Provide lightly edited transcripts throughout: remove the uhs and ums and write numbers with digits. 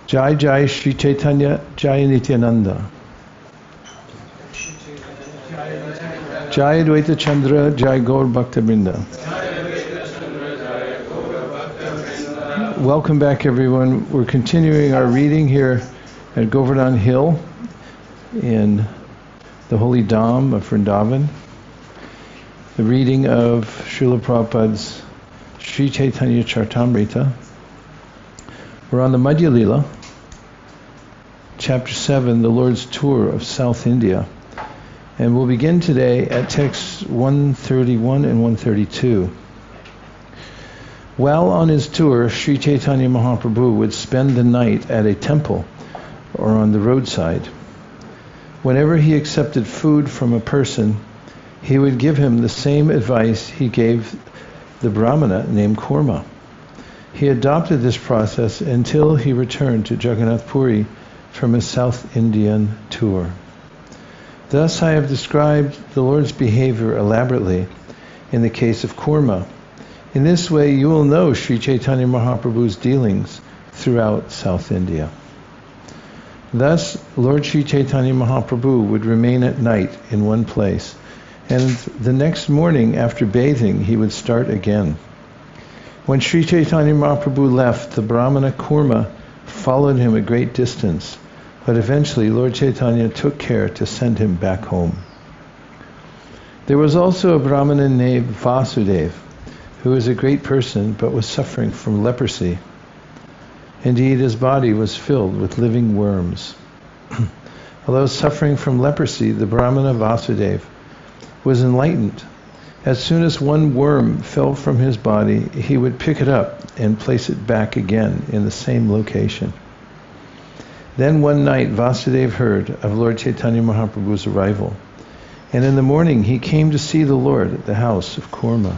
Jai Jai Shri Caitanya, Jai Nityananda. Jai Advaita Chandra, Jai Gaur Bhakta Vrinda. Welcome back, everyone. We're continuing our reading here at Govardhan Hill in the holy Dham of Vrindavan. The reading of Srila Prabhupada's Sri Chaitanya Charitamrita. We're on the Madhya Lila, Chapter 7, the Lord's Tour of South India. And we'll begin today at texts 131 and 132. While on his tour, Sri Caitanya Mahāprabhu would spend the night at a temple or on the roadside. Whenever he accepted food from a person, he would give him the same advice he gave the Brahmana named Kurma. He adopted this process until he returned to Jagannath Puri from his South Indian tour. Thus I have described the Lord's behavior elaborately in the case of Kurma. In this way you will know Sri Chaitanya Mahaprabhu's dealings throughout South India. Thus, Lord Sri Chaitanya Mahaprabhu would remain at night in one place, and the next morning after bathing he would start again. When Sri Chaitanya Mahaprabhu left, the Brahmana Kurma followed him a great distance, but eventually Lord Chaitanya took care to send him back home. There was also a Brahmana named Vasudeva, who was a great person but was suffering from leprosy. Indeed, his body was filled with living worms. Although suffering from leprosy, the Brahmana Vasudeva was enlightened. As soon as one worm fell from his body, he would pick it up and place it back again in the same location. Then one night Vasudeva heard of Lord Chaitanya Mahaprabhu's arrival, and in the morning he came to see the Lord at the house of Kurma.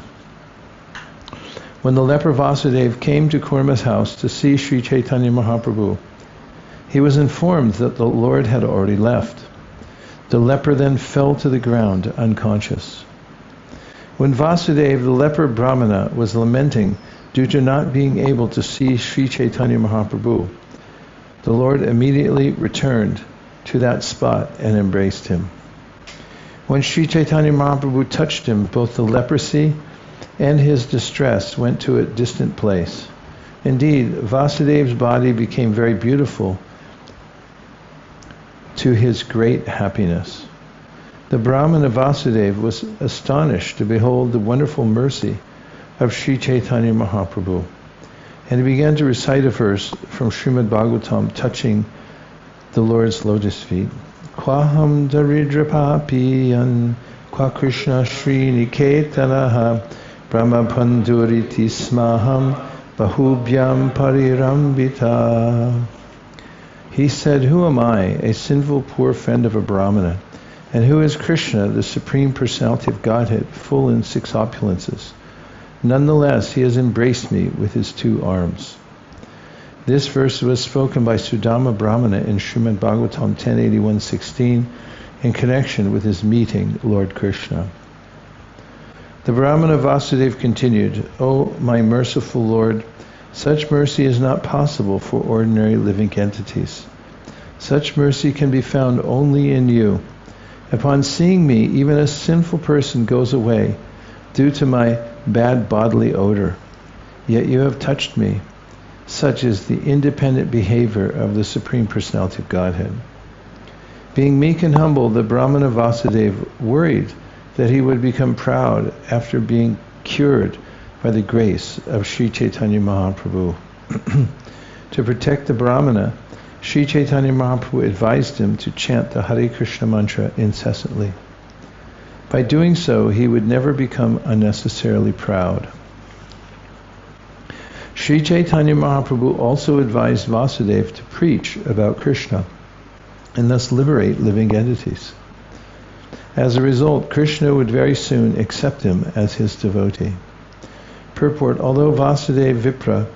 When the leper Vasudeva came to Kurma's house to see Sri Chaitanya Mahaprabhu, he was informed that the Lord had already left. The leper then fell to the ground unconscious. When Vasudeva, the leper Brahmana, was lamenting due to not being able to see Sri Chaitanya Mahaprabhu, the Lord immediately returned to that spot and embraced him. When Sri Chaitanya Mahaprabhu touched him, both the leprosy and his distress went to a distant place. Indeed, Vasudeva's body became very beautiful to his great happiness. The Brahmana Vasudeva was astonished to behold the wonderful mercy of Sri Chaitanya Mahaprabhu, and he began to recite a verse from Srimad Bhagavatam touching the Lord's lotus feet. Kwaham daridra papiyan, kwa Krishna Sri Niketanaha, Brahma Panduriti Smaham, Bahubhyam Parirambita. He said, "Who am I, a sinful poor friend of a Brahmana? And who is Krishna, the Supreme Personality of Godhead, full in 6 opulences? Nonetheless, he has embraced me with his 2 arms." This verse was spoken by Sudama Brahmana in Srimad Bhagavatam 1081:16 in connection with his meeting Lord Krishna. The Brahmana Vasudeva continued, "O my merciful Lord, such mercy is not possible for ordinary living entities. Such mercy can be found only in you. Upon seeing me, even a sinful person goes away due to my bad bodily odor. Yet you have touched me. Such is the independent behavior of the Supreme Personality of Godhead." Being meek and humble, the Brahmana Vasudeva worried that he would become proud after being cured by the grace of Sri Chaitanya Mahaprabhu. To protect the Brahmana, Sri Chaitanya Mahaprabhu advised him to chant the Hare Krishna mantra incessantly. By doing so, he would never become unnecessarily proud. Sri Chaitanya Mahaprabhu also advised Vasudeva to preach about Krishna and thus liberate living entities. As a result, Krishna would very soon accept him as his devotee. Purport: although Vasudeva Vipra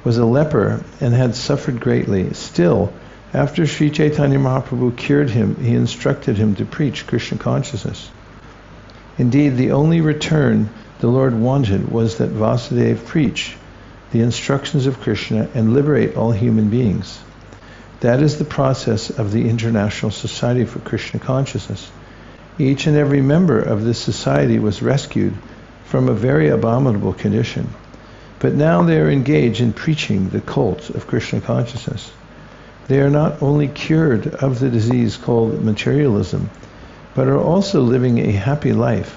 was a leper and had suffered greatly, still, after Sri Chaitanya Mahaprabhu cured him, he instructed him to preach Krishna consciousness. Indeed, the only return the Lord wanted was that Vasudeva preach the instructions of Krishna and liberate all human beings. That is the process of the International Society for Krishna Consciousness. Each and every member of this society was rescued from a very abominable condition. But now they are engaged in preaching the cult of Krishna consciousness. They are not only cured of the disease called materialism, but are also living a happy life.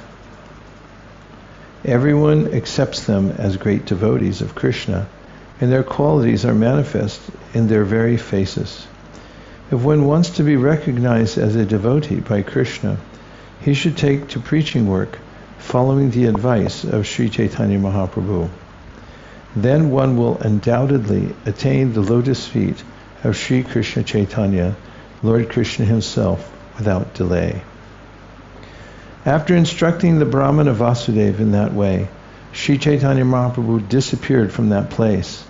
Everyone accepts them as great devotees of Krishna, and their qualities are manifest in their very faces. If one wants to be recognized as a devotee by Krishna, he should take to preaching work, following the advice of Sri Caitanya Mahāprabhu. Then one will undoubtedly attain the lotus feet of Sri Krishna Caitanya, Lord Krishna himself, without delay. After instructing the Brahmana Vasudeva in that way, Sri Caitanya Mahaprabhu disappeared from that place.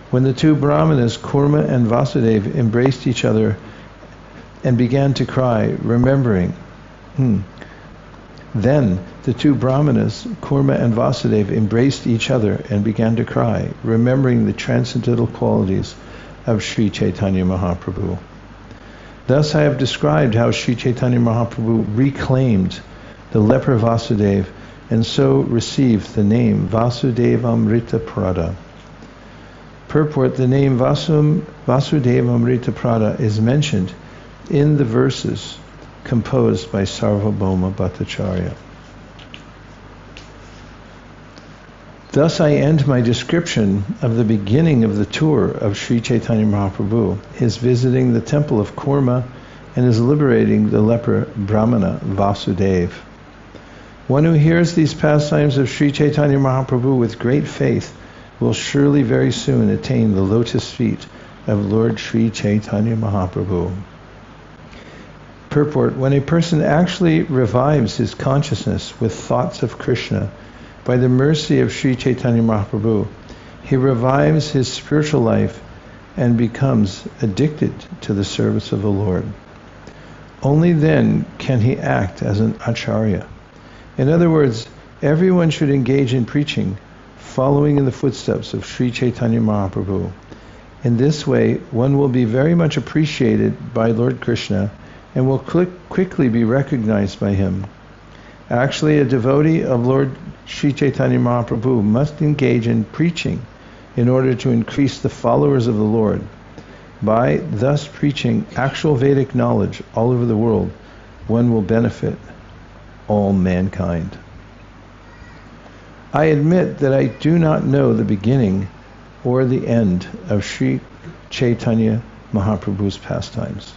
When the two Brahmanas, Kurma and Vasudeva, embraced each other and began to cry, remembering, Then the two Brahmanas, Kurma and Vasudeva, embraced each other and began to cry, remembering the transcendental qualities of Sri Caitanya Mahaprabhu. Thus I have described how Sri Caitanya Mahaprabhu reclaimed the leper Vasudeva and so received the name Vasudevamrita Prada. Purport: the name Vasudevamrita Prada is mentioned in the verses composed by Sarvabhauma Bhattacharya. Thus I end my description of the beginning of the tour of Sri Caitanya Mahaprabhu, his visiting the temple of Kurma and his liberating the leper Brahmana Vasudeva. One who hears these pastimes of Sri Caitanya Mahaprabhu with great faith will surely very soon attain the lotus feet of Lord Sri Caitanya Mahaprabhu. Purport: when a person actually revives his consciousness with thoughts of Krishna, by the mercy of Sri Caitanya Mahaprabhu, he revives his spiritual life and becomes addicted to the service of the Lord. Only then can he act as an acharya. In other words, everyone should engage in preaching, following in the footsteps of Sri Caitanya Mahaprabhu. In this way, one will be very much appreciated by Lord Krishna and will quickly be recognized by him. Actually, a devotee of Lord Sri Caitanya Mahaprabhu must engage in preaching in order to increase the followers of the Lord. By thus preaching actual Vedic knowledge all over the world, one will benefit all mankind. I admit that I do not know the beginning or the end of Sri Caitanya Mahaprabhu's pastimes.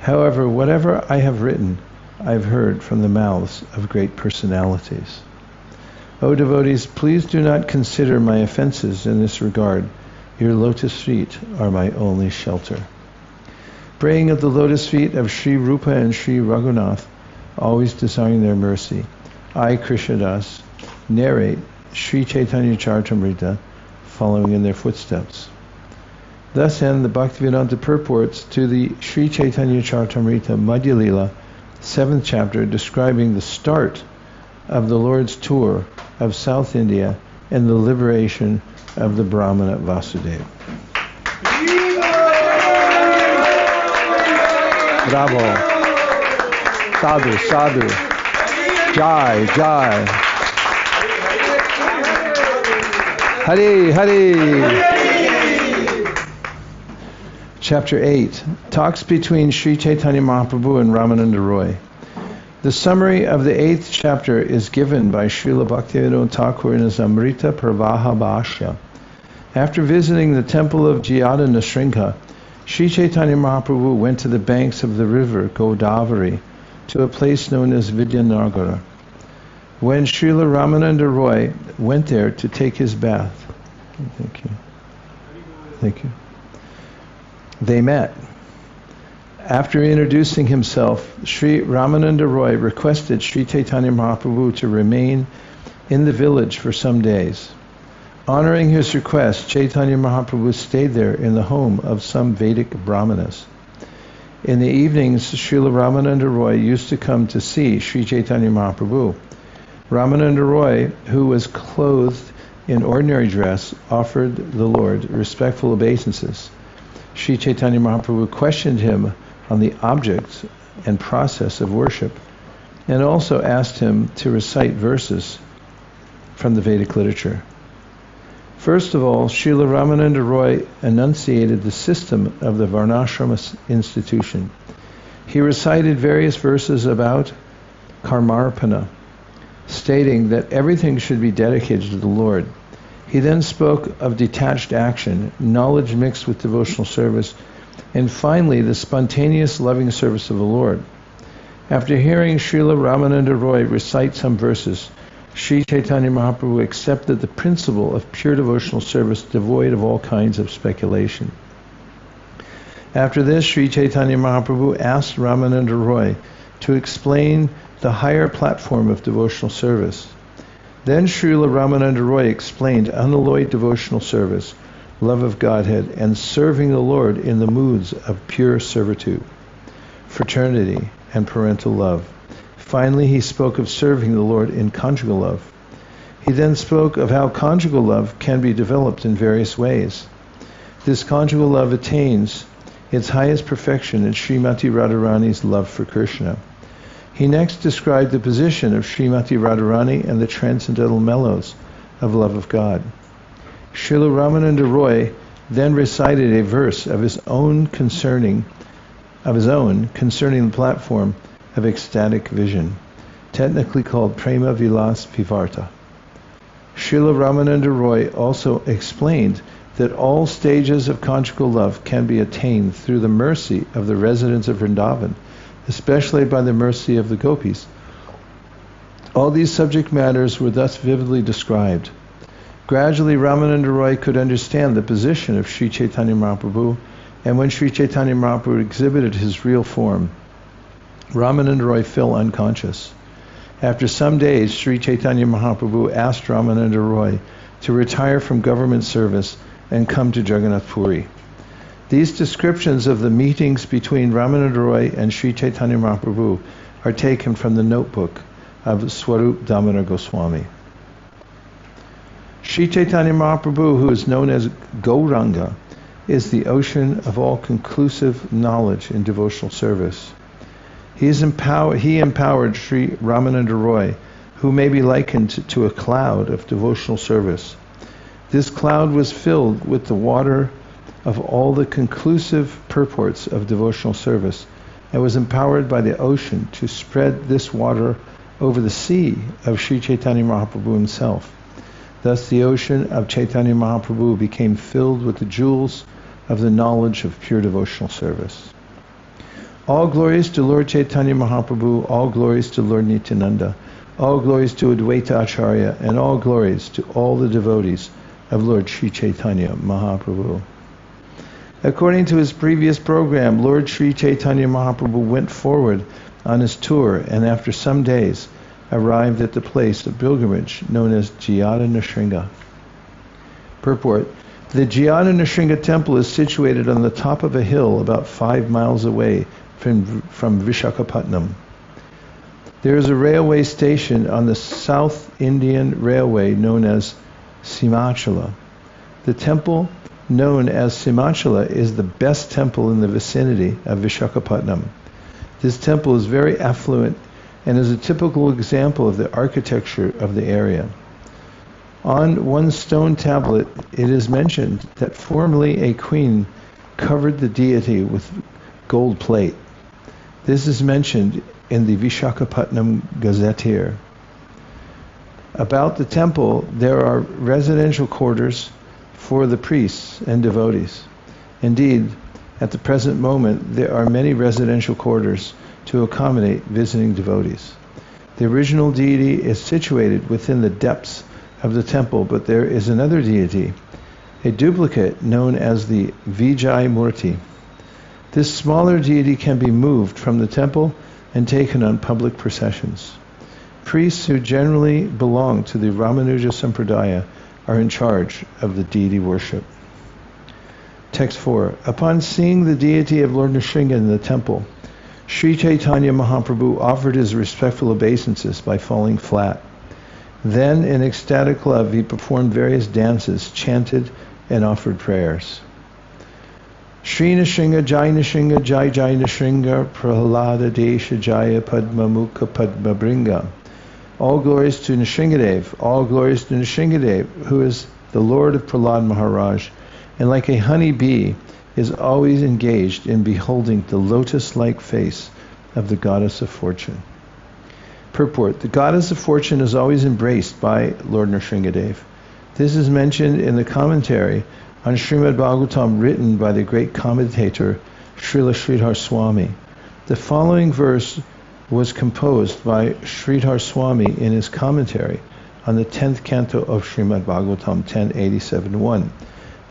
However, whatever I have written, I've heard from the mouths of great personalities. O devotees, please do not consider my offenses in this regard. Your lotus feet are my only shelter. Praying at the lotus feet of Sri Rupa and Sri Raghunath, always desiring their mercy, I, Krishnadas, narrate Sri Caitanya Charitamrita, following in their footsteps. Thus end the Bhaktivedanta purports to the Sri Caitanya Charitamrita Madhya Lila, 7th chapter, describing the start of the Lord's tour of South India and the liberation of the Brahmana Vasudeva. Bravo. Sadhu, sadhu. Jai, jai. Hari, hari. Chapter 8, talks between Sri Caitanya Mahaprabhu and Ramananda Roy. The summary of the 8th chapter is given by Srila Bhaktivedanta Thakur in his Amrita Pravaha Bhashya. After visiting the temple of Jayada Nrsimha, Sri Caitanya Mahaprabhu went to the banks of the river Godavari to a place known as Vidyanagara. When Srila Ramananda Roy went there to take his bath, Thank you. They met. After introducing himself, Sri Ramananda Roy requested Sri Caitanya Mahaprabhu to remain in the village for some days. Honoring his request, Chaitanya Mahaprabhu stayed there in the home of some Vedic Brahmanas. In the evenings, Srila Ramananda Roy used to come to see Sri Caitanya Mahaprabhu. Ramananda Roy, who was clothed in ordinary dress, offered the Lord respectful obeisances. Sri Caitanya Mahaprabhu questioned him on the objects and process of worship, and also asked him to recite verses from the Vedic literature. First of all, Srila Ramananda Roy enunciated the system of the Varnashrama institution. He recited various verses about karmarpana, stating that everything should be dedicated to the Lord. He then spoke of detached action, knowledge mixed with devotional service, and finally the spontaneous loving service of the Lord. After hearing Srila Ramananda Roy recite some verses, Sri Caitanya Mahaprabhu accepted the principle of pure devotional service devoid of all kinds of speculation. After this, Sri Caitanya Mahaprabhu asked Ramananda Roy to explain the higher platform of devotional service. Then Srila Ramananda Roy explained unalloyed devotional service, love of Godhead, and serving the Lord in the moods of pure servitude, fraternity, and parental love. Finally, he spoke of serving the Lord in conjugal love. He then spoke of how conjugal love can be developed in various ways. This conjugal love attains its highest perfection in Srimati Radharani's love for Krishna. He next described the position of Srimati Radharani and the transcendental mellows of love of God. Srila Ramananda Roy then recited a verse of his own concerning the platform of ecstatic vision, technically called Prema Vilas Vivarta. Srila Ramananda Roy also explained that all stages of conjugal love can be attained through the mercy of the residents of Vrindavan, especially by the mercy of the gopis. All these subject matters were thus vividly described. Gradually, Ramananda Roy could understand the position of Sri Chaitanya Mahaprabhu, and when Sri Chaitanya Mahaprabhu exhibited his real form, Ramananda Roy fell unconscious. After some days, Sri Chaitanya Mahaprabhu asked Ramananda Roy to retire from government service and come to Jagannath Puri. These descriptions of the meetings between Ramananda Roy and Sri Chaitanya Mahaprabhu are taken from the notebook of Swarup Damodar Goswami. Sri Chaitanya Mahaprabhu, who is known as Gauranga, is the ocean of all conclusive knowledge in devotional service. He empowered Sri Ramananda Roy, who may be likened to a cloud of devotional service. This cloud was filled with the water of all the conclusive purports of devotional service, and was empowered by the ocean to spread this water over the sea of Sri Chaitanya Mahaprabhu himself. Thus the ocean of Chaitanya Mahaprabhu became filled with the jewels of the knowledge of pure devotional service. All glories to Lord Chaitanya Mahaprabhu, all glories to Lord Nityananda, all glories to Advaita Acharya, and all glories to all the devotees of Lord Sri Chaitanya Mahaprabhu. According to his previous program, Lord Sri Chaitanya Mahaprabhu went forward on his tour, and after some days arrived at the place of pilgrimage known as Jayata Nrsinga. Purport: the Jayata Nrsinga temple is situated on the top of a hill about 5 miles away from Visakhapatnam. There is a railway station on the South Indian Railway known as Simachala. The temple known as Simachala is the best temple in the vicinity of Visakhapatnam. This temple is very affluent and is a typical example of the architecture of the area. On one stone tablet it is mentioned that formerly a queen covered the deity with gold plate. This is mentioned in the Visakhapatnam Gazetteer. About the temple there are residential quarters for the priests and devotees. Indeed, at the present moment there are many residential quarters to accommodate visiting devotees. The original deity is situated within the depths of the temple, but there is another deity, a duplicate known as the Vijay Murti. This smaller deity can be moved from the temple and taken on public processions. Priests who generally belong to the Ramanuja Sampradaya are in charge of the deity worship. Text 4. Upon seeing the deity of Lord Nrsinga in the temple, Sri Chaitanya Mahaprabhu offered his respectful obeisances by falling flat. Then, in ecstatic love, he performed various dances, chanted, and offered prayers. Shri Nrsinga Jai Nrsinga Jai Jai Nrsinga Prahlada Desha Jaya Padma Mukha Padma Bringa. All glories to Nrsingadev, all glories to Nrsingadev, who is the Lord of Prahlad Maharaj, and like a honey bee is always engaged in beholding the lotus-like face of the goddess of fortune. Purport: the goddess of fortune is always embraced by Lord Nrsingadev. This is mentioned in the commentary on Srimad Bhagavatam written by the great commentator Srila Sridhar Swami. The following verse was composed by Sridhar Swami in his commentary on the 10th canto of Srimad Bhagavatam 1087.1.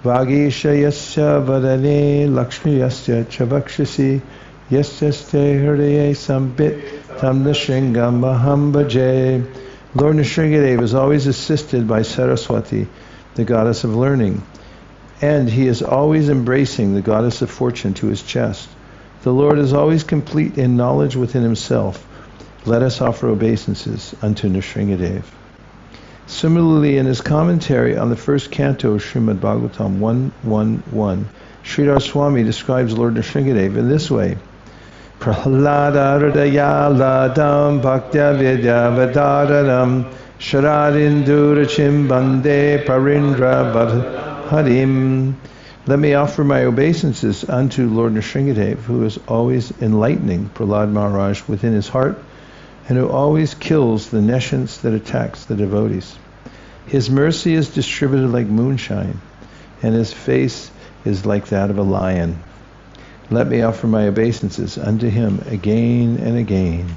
Vagisha yasya vadane lakshmi yasya chavakshasi yasyaste hridaye sambit tam nrsinga maham bhaje. Lord Nrsingadev is always assisted by Saraswati, the goddess of learning, and he is always embracing the goddess of fortune to his chest. The Lord is always complete in knowledge within himself. Let us offer obeisances unto Nrsingadev. Similarly, in his commentary on the first canto of Srimad Bhagavatam 1.1.1, Sridhar Swami describes Lord Nrsingadev in this way: Prahlada hridaya ladam bhaktya vidya vadaranam sharadindurachim bande parindra harim. Let me offer my obeisances unto Lord Nrsingadev, who is always enlightening Prahlad Maharaj within his heart, and who always kills the nescience that attacks the devotees. His mercy is distributed like moonshine, and his face is like that of a lion. Let me offer my obeisances unto him again and again.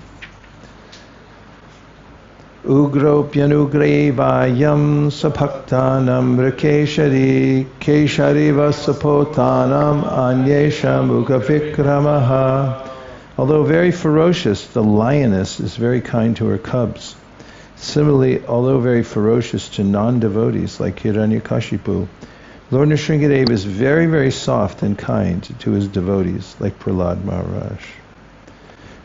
Ugropyanugravayam sapaktanam rakeshari keshari vasapotanam anyesham ugavikramaha. Although very ferocious, the lioness is very kind to her cubs. Similarly, although very ferocious to non-devotees like Hiranyakashipu, Lord Nrsingadev is very, very soft and kind to his devotees like Prahlad Maharaj.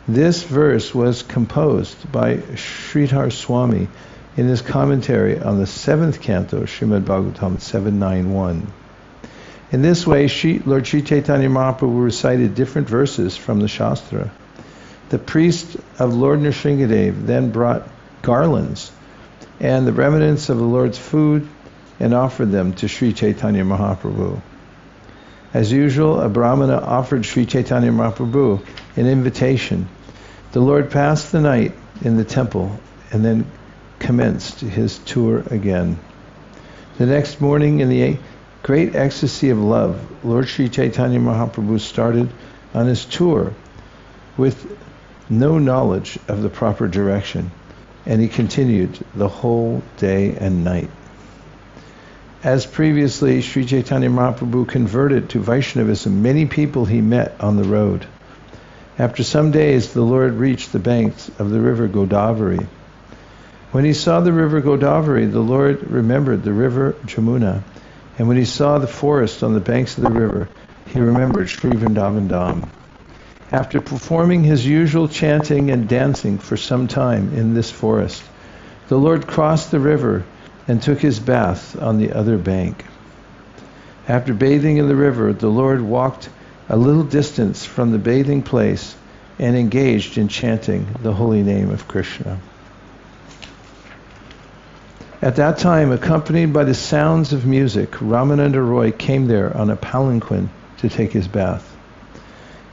This verse was composed by Sridhar Swami in his commentary on the 7th canto of Srimad Bhagavatam 791. In this way, Lord Sri Caitanya Mahāprabhu recited different verses from the Shastra. The priest of Lord Nrsingadev then brought garlands and the remnants of the Lord's food and offered them to Sri Caitanya Mahāprabhu. As usual, a Brahmana offered Sri Caitanya Mahāprabhu an invitation. The Lord passed the night in the temple and then commenced his tour again. The next morning, in the great ecstasy of love, Lord Sri Caitanya Mahāprabhu started on his tour with no knowledge of the proper direction, and he continued the whole day and night. As previously, Sri Caitanya Mahāprabhu converted to Vaishnavism many people he met on the road. After some days, the Lord reached the banks of the river Godavari. When he saw the river Godavari, the Lord remembered the river Jamuna, and when he saw the forest on the banks of the river, he remembered Sri Vrindavan Dham. After performing his usual chanting and dancing for some time in this forest, the Lord crossed the river and took his bath on the other bank. After bathing in the river, the Lord walked a little distance from the bathing place and engaged in chanting the holy name of Krishna. At that time, accompanied by the sounds of music, Ramananda Roy came there on a palanquin to take his bath.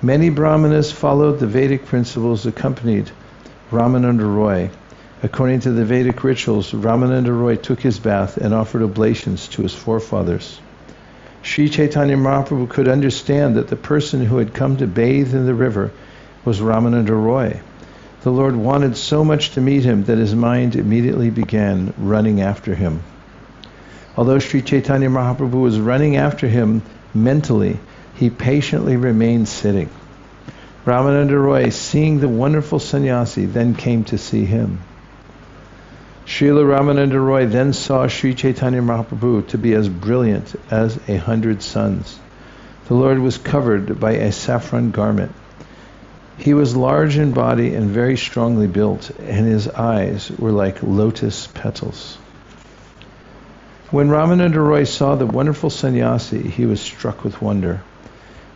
Many Brahmanas followed the Vedic principles accompanied Ramananda Roy. According to the Vedic rituals, Ramananda Roy took his bath and offered oblations to his forefathers. Sri Caitanya Mahāprabhu could understand that the person who had come to bathe in the river was Ramananda Roy. The Lord wanted so much to meet him that his mind immediately began running after him. Although Sri Caitanya Mahāprabhu was running after him mentally, he patiently remained sitting. Ramananda Roy, seeing the wonderful sannyasi, then came to see him. Srila Ramananda Roy then saw Sri Caitanya Mahāprabhu to be as brilliant as 100 suns. The Lord was covered by a saffron garment. He was large in body and very strongly built, and his eyes were like lotus petals. When Ramananda Roy saw the wonderful sannyasi, he was struck with wonder.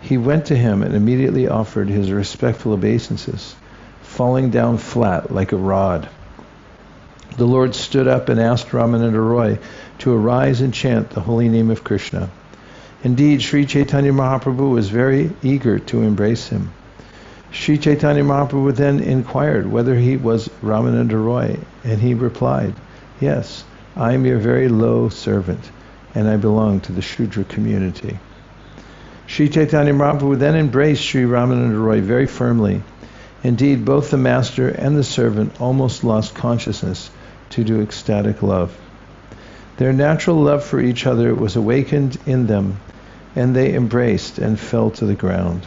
he went to him and immediately offered his respectful obeisances, falling down flat like a rod. The Lord stood up and asked Ramananda Roy to arise and chant the holy name of Krishna. Indeed, Sri Caitanya Mahaprabhu was very eager to embrace him. Sri Caitanya Mahaprabhu then inquired whether he was Ramananda Roy, and he replied, "Yes, I am your very low servant, and I belong to the Shudra community." Sri Caitanya Mahaprabhu then embraced Sri Ramananda Roy very firmly. Indeed, both the master and the servant almost lost consciousness due to ecstatic love. Their natural love for each other was awakened in them, and they embraced and fell to the ground.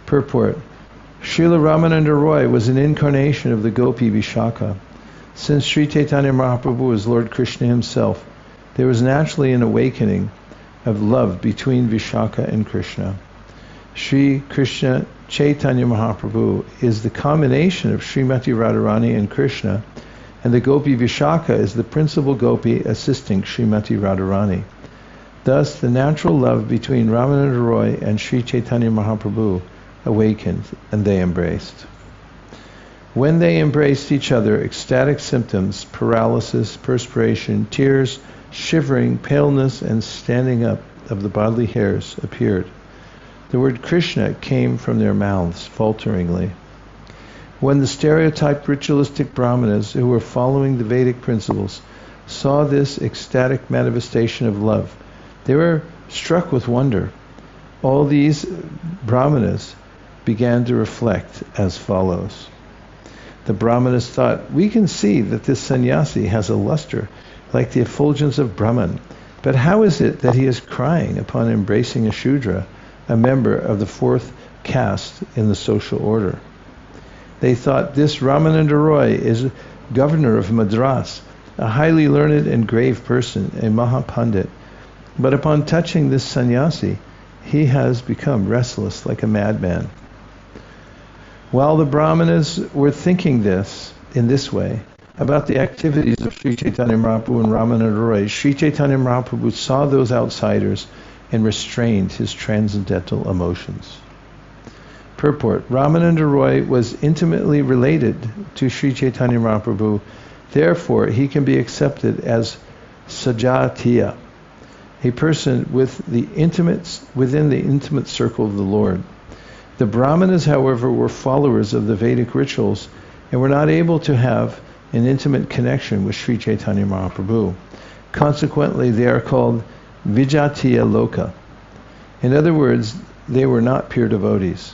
Purport. Srila Ramananda Roy was an incarnation of the Gopi Vishaka. Since Sri Caitanya Mahaprabhu was Lord Krishna himself, there was naturally an awakening of love between Vishaka and Krishna. Sri Krishna Caitanya Mahaprabhu is the combination of Srimati Radharani and Krishna, and the Gopi Vishaka is the principal Gopi assisting Srimati Radharani. Thus, the natural love between Ramananda Roy and Sri Caitanya Mahaprabhu awakened, and they embraced. When they embraced each other, ecstatic symptoms, paralysis, perspiration, tears, shivering, paleness, and standing up of the bodily hairs appeared. The word Krishna came from their mouths falteringly. When the stereotyped ritualistic brahmanas who were following the Vedic principles saw this ecstatic manifestation of love, they were struck with wonder. All these brahmanas began to reflect as follows. The brahmanas thought, "We can see that this sannyasi has a luster like the effulgence of Brahman, but how is it that he is crying upon embracing a Shudra, a member of the fourth caste in the social order?" They thought, "This Ramananda Roy is governor of Madras, a highly learned and grave person, a Mahapandit. But upon touching this sannyasi, he has become restless like a madman." While the brahmanas were thinking this, in this way, about the activities of Sri Caitanya Mahaprabhu and Ramananda Roy, Sri Caitanya Mahaprabhu saw those outsiders and restrained his transcendental emotions. Purport. Ramananda Roy was intimately related to Sri Caitanya Mahaprabhu, therefore he can be accepted as Sajatiya, a person within the intimate circle of the Lord. The Brahmanas, however, were followers of the Vedic rituals and were not able to have an intimate connection with Sri Caitanya Mahaprabhu. Consequently, they are called Vijatiya Loka. In other words, they were not pure devotees.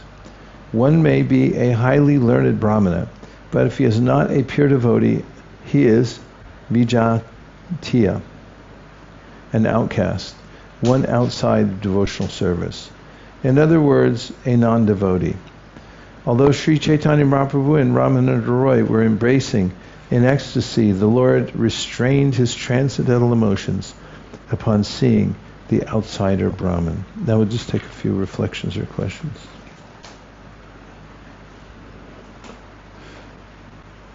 One may be a highly learned Brahmana, but if he is not a pure devotee, he is Vijatiya, an outcast, one outside devotional service. In other words, a non-devotee. Although Sri Caitanya Mahaprabhu and Ramananda Roy were embracing in ecstasy, the Lord restrained his transcendental emotions upon seeing the outsider Brahman. Now we'll just take a few reflections or questions.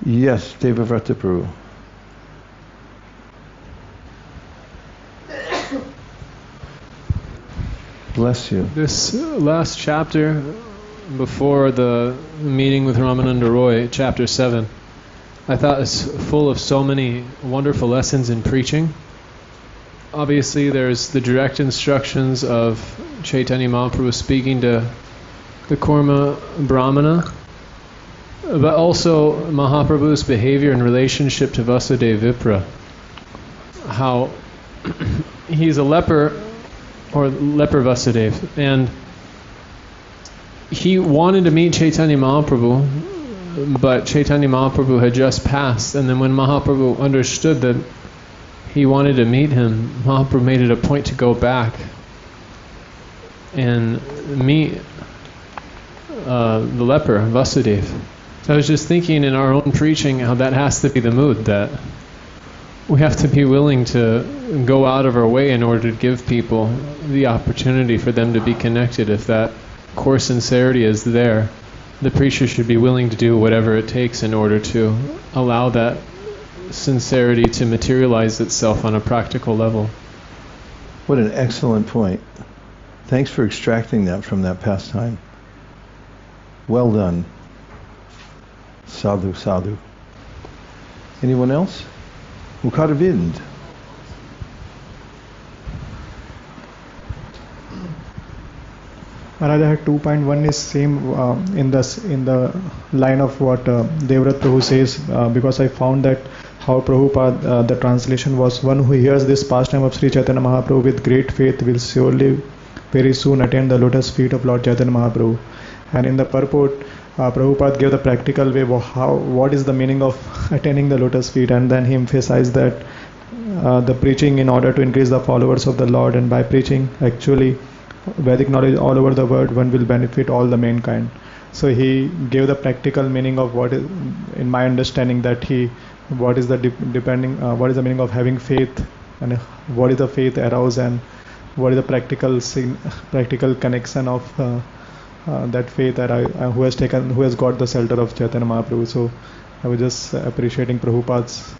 Yes, Devavrata Prabhu. Bless you. This last chapter, before the meeting with Ramananda Roy, chapter 7, I thought is full of so many wonderful lessons in preaching. Obviously, there's the direct instructions of Caitanya Mahaprabhu speaking to the Kurma Brahmana, but also Mahaprabhu's behavior in relationship to Vasudeva Vipra. How he's a leper, or leper Vasudeva, and he wanted to meet Caitanya Mahaprabhu, but Caitanya Mahaprabhu had just passed, and then when Mahaprabhu understood that he wanted to meet him, Mahaprabhu made it a point to go back and meet the leper Vasudeva. So I was just thinking in our own preaching how that has to be the mood, that we have to be willing to go out of our way in order to give people the opportunity for them to be connected. If that core sincerity is there, the preacher should be willing to do whatever it takes in order to allow that sincerity to materialize itself on a practical level. What an excellent point. Thanks for extracting that from that pastime. Well done. Sadhu, sadhu. Anyone else? Mukadavind. Maharaj, I had 2 points. One is same in the line of what Devrat Prabhu says, because I found that how Prabhupada, the translation was, one who hears this pastime of Sri Chaitanya Mahaprabhu with great faith will surely very soon attain the lotus feet of Lord Chaitanya Mahaprabhu. And in the purport, Prabhupada gave the practical way of what is the meaning of attaining the lotus feet, and then he emphasized that the preaching in order to increase the followers of the Lord, and by preaching actually Vedic knowledge all over the world, one will benefit all the mankind. So he gave the practical meaning of what is, in my understanding, that what is the what is the meaning of having faith, and what is the faith arouse, and what is the practical connection of that faith who has got the shelter of Chaitanya Mahaprabhu. So I was just appreciating Prabhupada's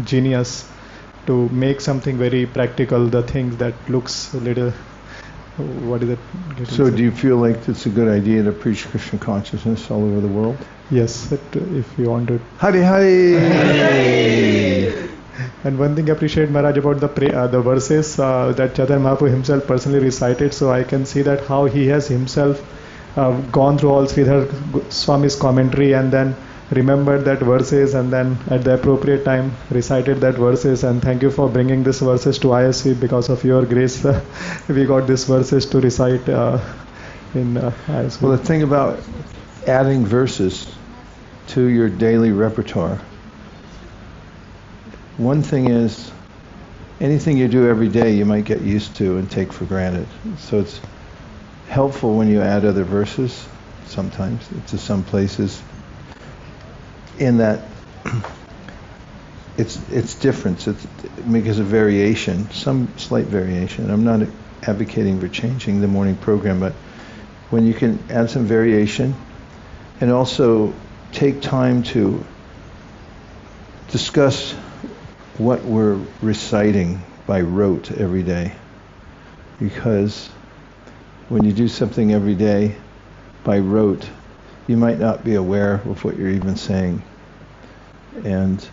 genius to make something very practical, the things that looks a little. What is it? So do you feel like it's a good idea to preach Krishna consciousness all over the world? Yes, if you want to. Hari Hari! And one thing I appreciate, Maharaj, about the verses that Chaitanya Mahaprabhu himself personally recited, so I can see that how he has himself gone through all Sridhar Swami's commentary and then remembered that verses, and then at the appropriate time recited that verses. And thank you for bringing these verses to ISC. Because of your grace, we got these verses to recite in ISC. Well, the thing about adding verses to your daily repertoire, one thing is, anything you do every day you might get used to and take for granted. So it's helpful when you add other verses sometimes to some places, in that it's different. It makes a variation, some slight variation. I'm not advocating for changing the morning program, but when you can add some variation and also take time to discuss what we're reciting by rote every day. Because when you do something every day by rote, you might not be aware of what you're even saying. And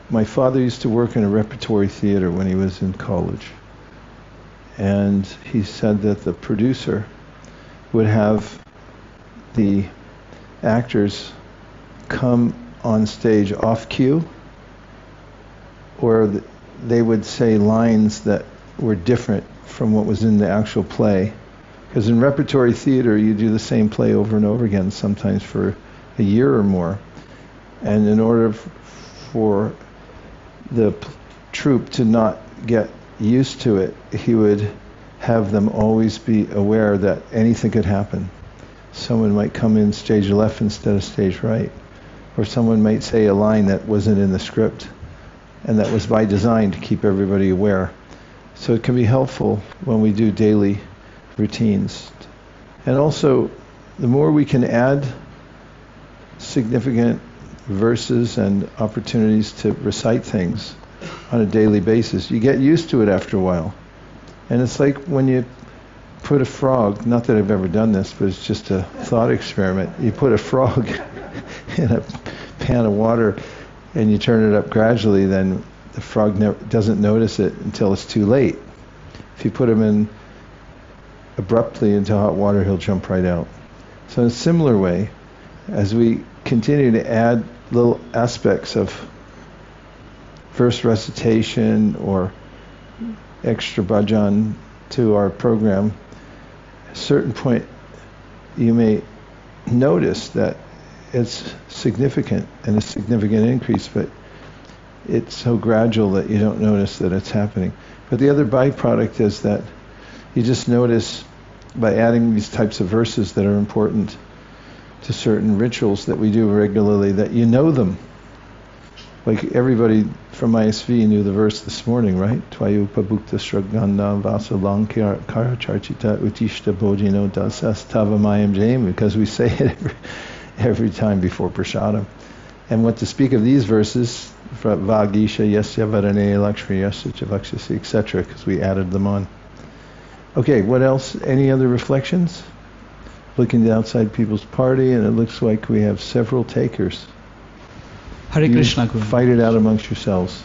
my father used to work in a repertory theater when he was in college. And he said that the producer would have the actors come on stage off cue, or they would say lines that were different from what was in the actual play. Because in repertory theater, you do the same play over and over again, sometimes for a year or more. And in order for the troupe to not get used to it, he would have them always be aware that anything could happen. Someone might come in stage left instead of stage right. Or someone might say a line that wasn't in the script. And that was by design to keep everybody aware. So it can be helpful when we do daily routines. And also, the more we can add significant verses and opportunities to recite things on a daily basis, you get used to it after a while. And it's like when you put a frog, not that I've ever done this, but it's just a thought experiment. You put a frog in a pan of water and you turn it up gradually, then the frog doesn't notice it until it's too late. If you put him in abruptly into hot water, he'll jump right out. So in a similar way, as we continue to add little aspects of verse recitation or extra bhajan to our program, at a certain point you may notice that it's significant and a significant increase, but it's so gradual that you don't notice that it's happening. But the other byproduct is that you just notice by adding these types of verses that are important to certain rituals that we do regularly, that you know them. Like everybody from ISV knew the verse this morning, right? Tvayupa bhukta shraganda vasalang kara charchita utishta bhojino dasas tavamayam jayam, because we say it every time before prasadam. And what to speak of these verses, Vagisha yasya varane lakshmi yasya chavakshasi, etc., because we added them on. Okay, what else? Any other reflections? Looking at outside people's party, and it looks like we have several takers. Hare Krishna, Guru. Fight it out amongst yourselves.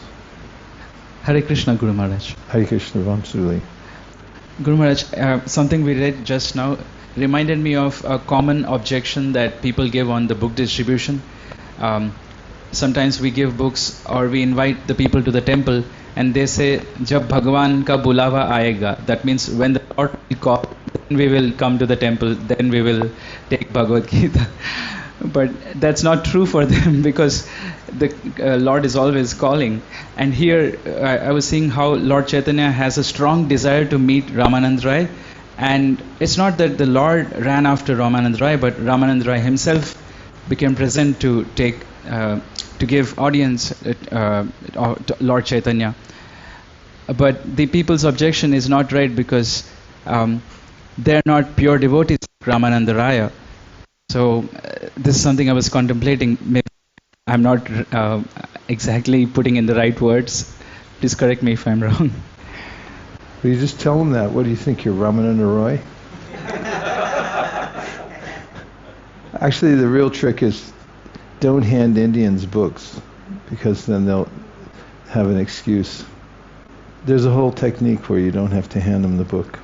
Hare Krishna, Guru Maharaj. Hare Krishna Vamsuli. Guru Maharaj, something we read just now reminded me of a common objection that people give on the book distribution. Sometimes we give books or we invite the people to the temple and they say, Jab Bhagavan ka bulava aayega. That means when the Lord will call, then we will come to the temple, then we will take Bhagavad Gita. But that's not true for them because the Lord is always calling. And here I was seeing how Lord Chaitanya has a strong desire to meet Ramananda Rai. And it's not that the Lord ran after Ramananda Rai, but Ramananda Rai himself became present to take to give audience to Lord Chaitanya. But the people's objection is not right because they're not pure devotees like Ramananda Raya. So this is something I was contemplating. Maybe I'm not exactly putting in the right words. Please correct me if I'm wrong. Will you just tell them that? What do you think, you're Ramananda Roy? Actually, the real trick is don't hand Indians books, because then they'll have an excuse. There's a whole technique where you don't have to hand them the book.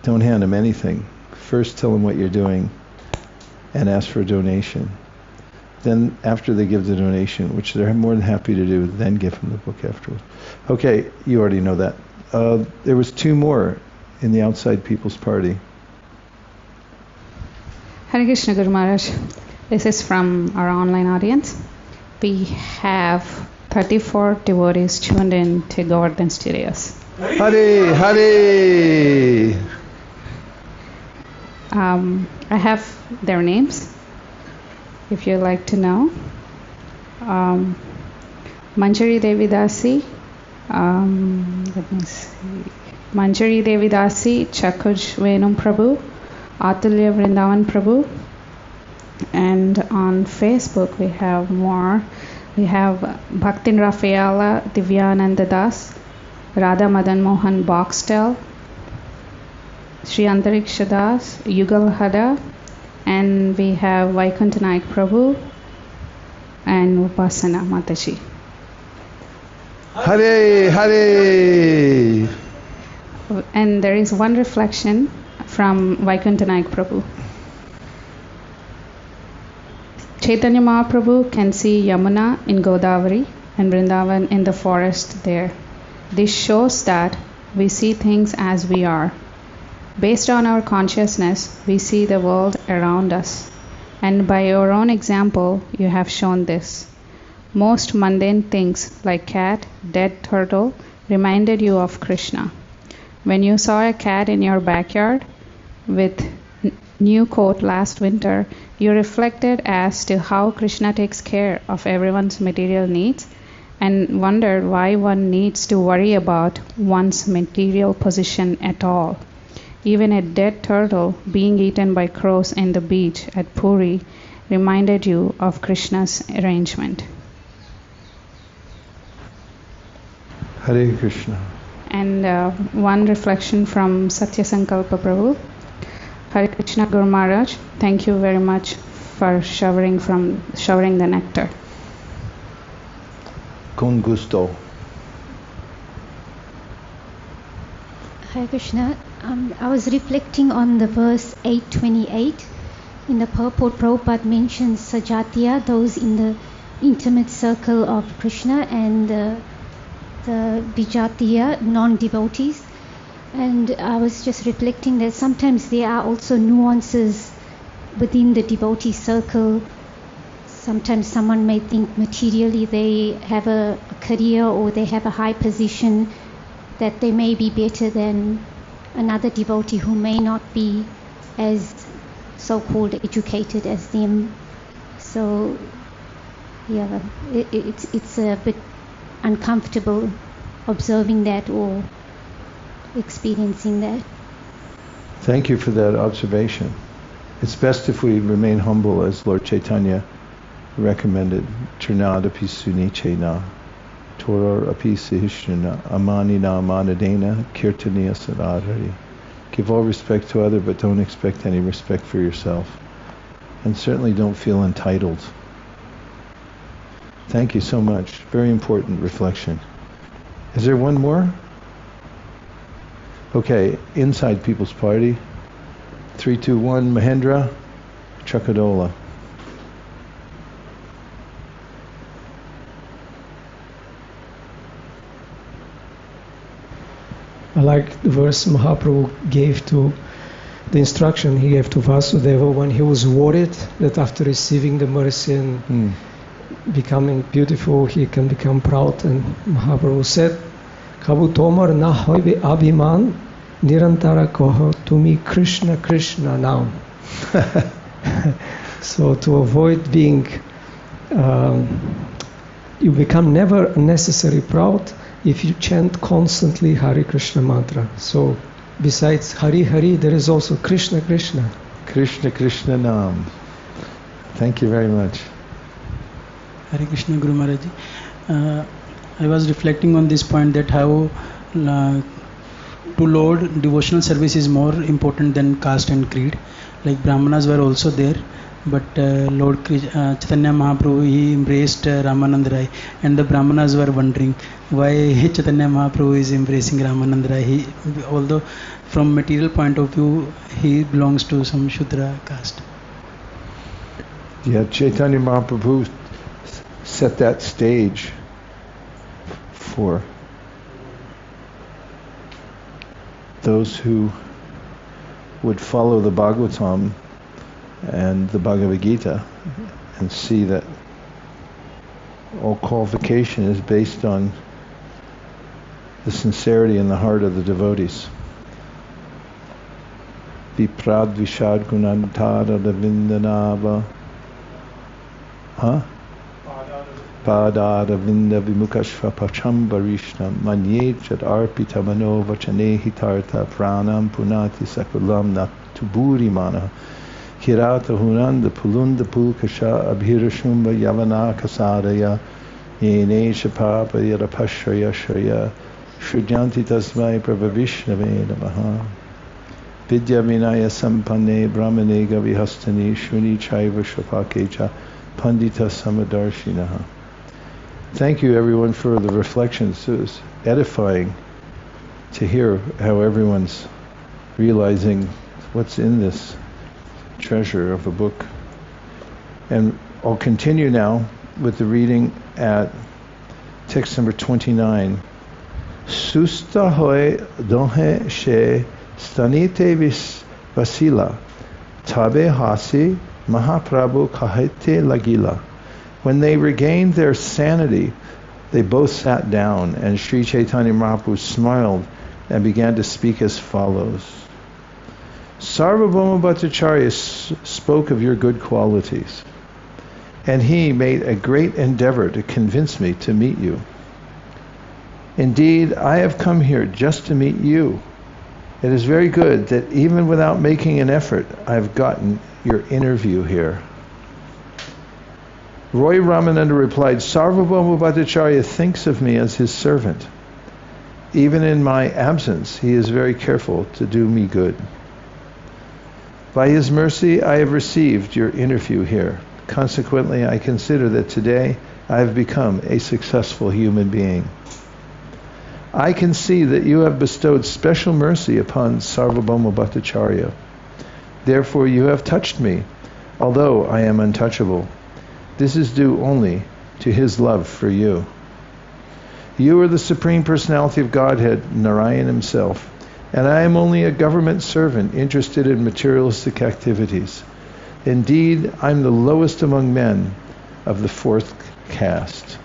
Don't hand them anything. First tell them what you're doing and ask for a donation. Then after they give the donation, which they're more than happy to do, then give them the book afterwards. Okay, you already know that. There was two more in the outside people's party. Hare Krishna Guru Maharaj. This is from our online audience. We have 34 devotees tuned in to Govardhan Studios. Hare Hare! I have their names, if you'd like to know. Manjari Devidasi, let me see. Manjari Devidasi, Chakuj Venum Prabhu, Atulya Vrindavan Prabhu, and on Facebook we have more. We have Bhaktin Rafaela Divyananda Das, Radha Madan Mohan Boxtel, Sri Antariksha Das, Yugal Hada, and we have Vaikuntha Naik Prabhu and Upasana Mataji. Hare Hare! And there is one reflection from Vaikuntha Naik Prabhu. Caitanya Mahāprabhu can see Yamuna in Godavari and Vrindavan in the forest there. This shows that we see things as we are. Based on our consciousness, we see the world around us. And by your own example, you have shown this. Most mundane things like cat, dead turtle reminded you of Krishna. When you saw a cat in your backyard with new coat last winter, you reflected as to how Krishna takes care of everyone's material needs and wondered why one needs to worry about one's material position at all. Even a dead turtle being eaten by crows in the beach at Puri reminded you of Krishna's arrangement. Hare Krishna. And one reflection from Satya Sankalpa Prabhu. Hare Krishna Guru Maharaj, thank you very much for showering the nectar. Con gusto. Hare Krishna. I was reflecting on the verse 828. In the purport, Prabhupada mentions Sajatiya, those in the intimate circle of Krishna, and the Vijatiya, non-devotees. And I was just reflecting that sometimes there are also nuances within the devotee circle. Sometimes someone may think materially they have a career or they have a high position, that they may be better than another devotee who may not be as so-called educated as them. So, yeah, it's a bit uncomfortable observing that or experiencing that. Thank you for that observation. It's best if we remain humble, as Lord Chaitanya recommended. Trinadapi sunichena. Toror api sihishna amanina manadena kirtaniya sadadhari. Give all respect to other, but don't expect any respect for yourself. And certainly don't feel entitled. Thank you so much. Very important reflection. Is there one more? Okay, inside People's Party. 3, 2, 1, Mahendra Chakadola. I like the verse Mahāprabhu gave to the instruction he gave to Vasudeva when he was worried that after receiving the mercy and becoming beautiful, he can become proud. And Mahāprabhu said, Kabu tomar na hoibe abhiman nirantara koho tumi Krishna Krishna now. So to avoid being, you become never unnecessarily proud if you chant constantly Hare Krishna mantra. So besides Hari Hari, there is also Krishna Krishna. Krishna Krishna Nam. Thank you very much. Hare Krishna Guru Maharaj. I was reflecting on this point that how to Lord devotional service is more important than caste and creed. Like Brahmanas were also there, but Lord Chaitanya Mahaprabhu, he embraced Ramananda Rai, and the Brahmanas were wondering why Chaitanya Mahaprabhu is embracing Ramananda Rai. Although from material point of view he belongs to some Shudra caste. Yeah, Chaitanya Mahaprabhu set that stage for those who would follow the Bhagavatam and the Bhagavad Gita and see that all qualification is based on the sincerity in the heart of the devotees. Viprad Vishad Gunantara Davindanava Padada Vinda Vimukashva Pacham Varishna Manye Chad Arpita Mano Vachane Hitartha Pranam Punati Sakulam Natuburi Mana Hirata Hunanda Pulunda Pulkasha Abhirashumba Yavana Kasadaya Yene Shapapa Yarapashraya Shraya Shrujanti Tasmai Prabhavishnave Namaha Vidya Vinaya Sampanne Brahmane Gavihastani Shuni Chaiva Shapakecha Pandita Samadarshinaha. Thank you everyone for the reflections. It was edifying to hear how everyone's realizing what's in this treasure of a book. And I'll continue now with the reading at text number 29. Susta hoy donhe she stanite vasila tabe hasi Mahāprabhu kahete lagila. When they regained their sanity, they both sat down, and Sri Chaitanya Mahaprabhu smiled and began to speak as follows. Sarvabhauma Bhattacharya spoke of your good qualities, and he made a great endeavor to convince me to meet you. Indeed, I have come here just to meet you. It is very good that even without making an effort, I've gotten your interview here. Roy Ramananda replied, Sarvabhauma Bhattacharya thinks of me as his servant. Even in my absence, he is very careful to do me good. By his mercy, I have received your interview here. Consequently, I consider that today I have become a successful human being. I can see that you have bestowed special mercy upon Sarvabhauma Bhattacharya. Therefore, you have touched me, although I am untouchable. This is due only to his love for you. You are the Supreme Personality of Godhead, Narayan himself, and I am only a government servant interested in materialistic activities. Indeed, I'm the lowest among men of the fourth caste.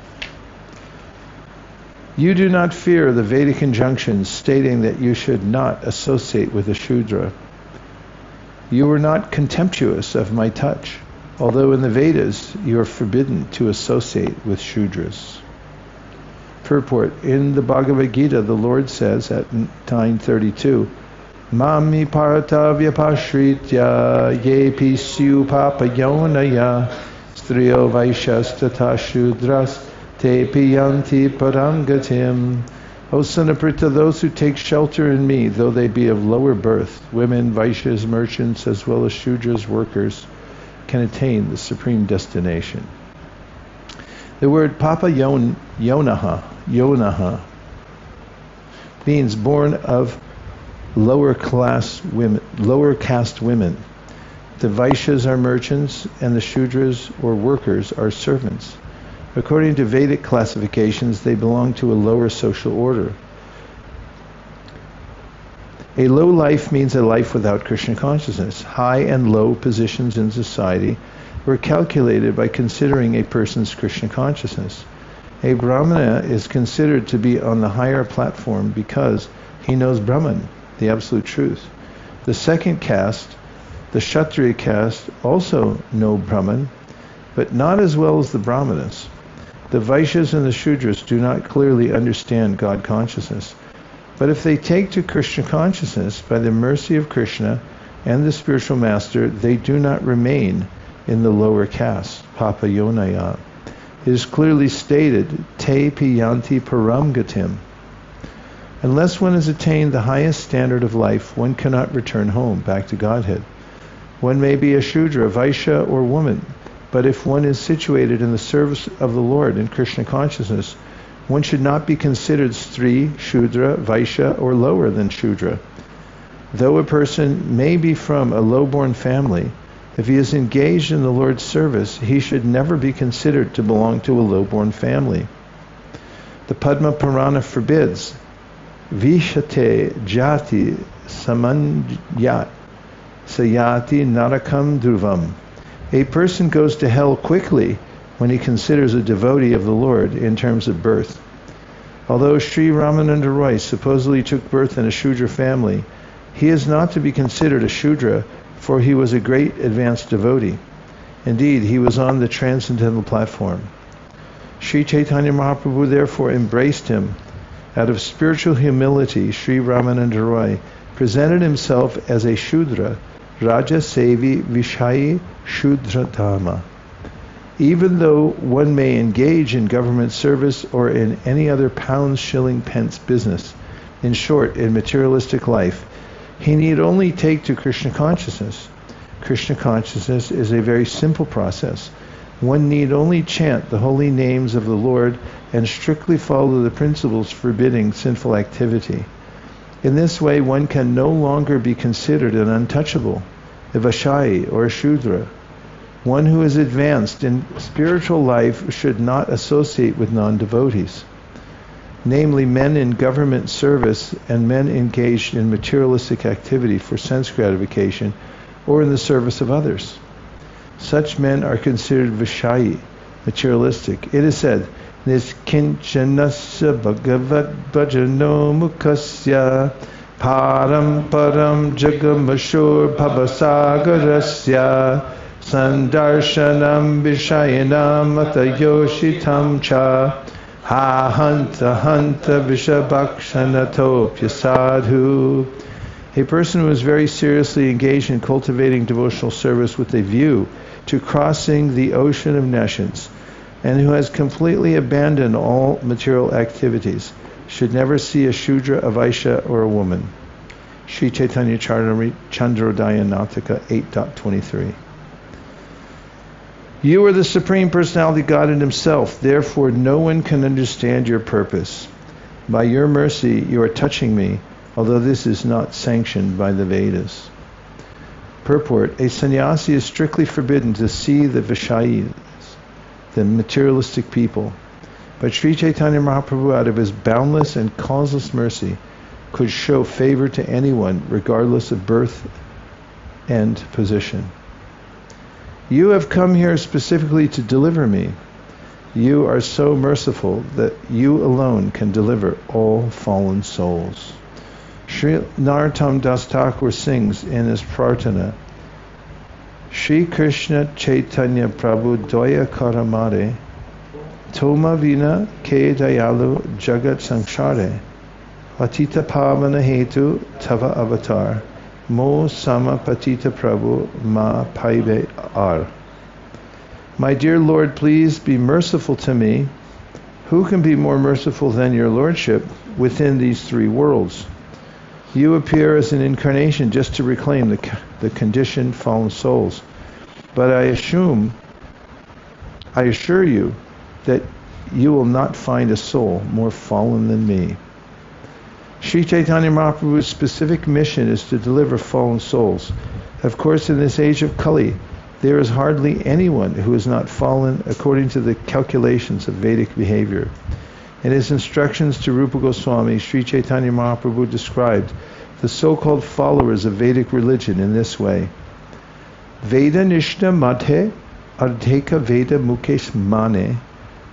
You do not fear the Vedic injunctions stating that you should not associate with a Shudra. You are not contemptuous of my touch, although in the Vedas you are forbidden to associate with Shudras. Purport. In the Bhagavad Gita, the Lord says at 9:32, Mami parata vyapashritya yepi syu papayonaya striyo vaishas tata shudras te piyanti parangatim. O son of Pritha, those who take shelter in me, though they be of lower birth, women, vaishyas, merchants, as well as shudras, workers, can attain the supreme destination. The word Papa Yonaha means born of lower caste women. The Vaishyas are merchants and the Shudras or workers are servants. According to Vedic classifications, they belong to a lower social order. A low life means a life without Krishna consciousness. High and low positions in society were calculated by considering a person's Krishna consciousness. A Brahmana is considered to be on the higher platform because he knows Brahman, the absolute truth. The second caste, the Kshatriya caste, also know Brahman, but not as well as the Brahmanas. The Vaishyas and the Shudras do not clearly understand God consciousness. But if they take to Krishna consciousness by the mercy of Krishna and the spiritual master, they do not remain in the lower caste, Papa Yonaya. It is clearly stated, te piyanti param gatim. Unless one has attained the highest standard of life, one cannot return home, back to Godhead. One may be a Shudra, Vaishya, or woman, but if one is situated in the service of the Lord in Krishna consciousness, one should not be considered Stri, Shudra, Vaishya, or lower than Shudra. Though a person may be from a low-born family, if he is engaged in the Lord's service, he should never be considered to belong to a low-born family. The Padma Purana forbids Vishate jati samanyat sayati narakam dhruvam. A person goes to hell quickly when he considers a devotee of the Lord in terms of birth. Although Sri Ramananda Roy supposedly took birth in a Shudra family, he is not to be considered a Shudra, for he was a great advanced devotee. Indeed, he was on the transcendental platform. Sri Caitanya Mahāprabhu therefore embraced him. Out of spiritual humility, Sri Ramananda Roy presented himself as a Shudra, Raja Sevi Vishayi Shudratama. Even though one may engage in government service or in any other pounds, shilling, pence business, in short, in materialistic life, he need only take to Krishna consciousness. Krishna consciousness is a very simple process. One need only chant the holy names of the Lord and strictly follow the principles forbidding sinful activity. In this way, one can no longer be considered an untouchable, a Vaishya or a Shudra. One who is advanced in spiritual life should not associate with non-devotees, namely men in government service and men engaged in materialistic activity for sense gratification or in the service of others. Such men are considered Vaishya, materialistic. It is said, Niskinchanasya bhagavat bhajano mukhasya param param jagamashur bhavasagarasya sandarshanam vishayanam atayoshitam cha ha hanta hanta vishabhakshanatopya sadhu. A person who is very seriously engaged in cultivating devotional service with a view to crossing the ocean of nescience, and who has completely abandoned all material activities, should never see a Shudra, a Vaishya, or a woman. Sri Chaitanya Chandrodaya Nataka 8.23. You are the Supreme Personality Godhead Himself, therefore no one can understand your purpose. By your mercy you are touching me, although this is not sanctioned by the Vedas. Purport: a sannyasi is strictly forbidden to see the Vaishyas, the materialistic people. But Sri Chaitanya Mahaprabhu, out of his boundless and causeless mercy, could show favor to anyone, regardless of birth and position. You have come here specifically to deliver me. You are so merciful that you alone can deliver all fallen souls. Sri Narottam Das Thakur sings in his prarthana, Shri Krishna Chaitanya Prabhu Doya Karamare Toma Vina Ke Dayalu Jagat Samsare Patita Pavana Hetu Tava Avatar Mo Sama Patita Prabhu Ma Paive Ar. My dear Lord, please be merciful to me. Who can be more merciful than your lordship within these three worlds? You appear as an incarnation just to reclaim the conditioned fallen souls. But I assure you that you will not find a soul more fallen than me. Sri Caitanya Mahaprabhu's specific mission is to deliver fallen souls. Of course, in this age of Kali, there is hardly anyone who is not fallen according to the calculations of Vedic behavior. In his instructions to Rupa Goswami, Sri Caitanya Mahaprabhu described the so-called followers of Vedic religion in this way. Veda Nishna Madhe Ardheka Veda Mukesh Mane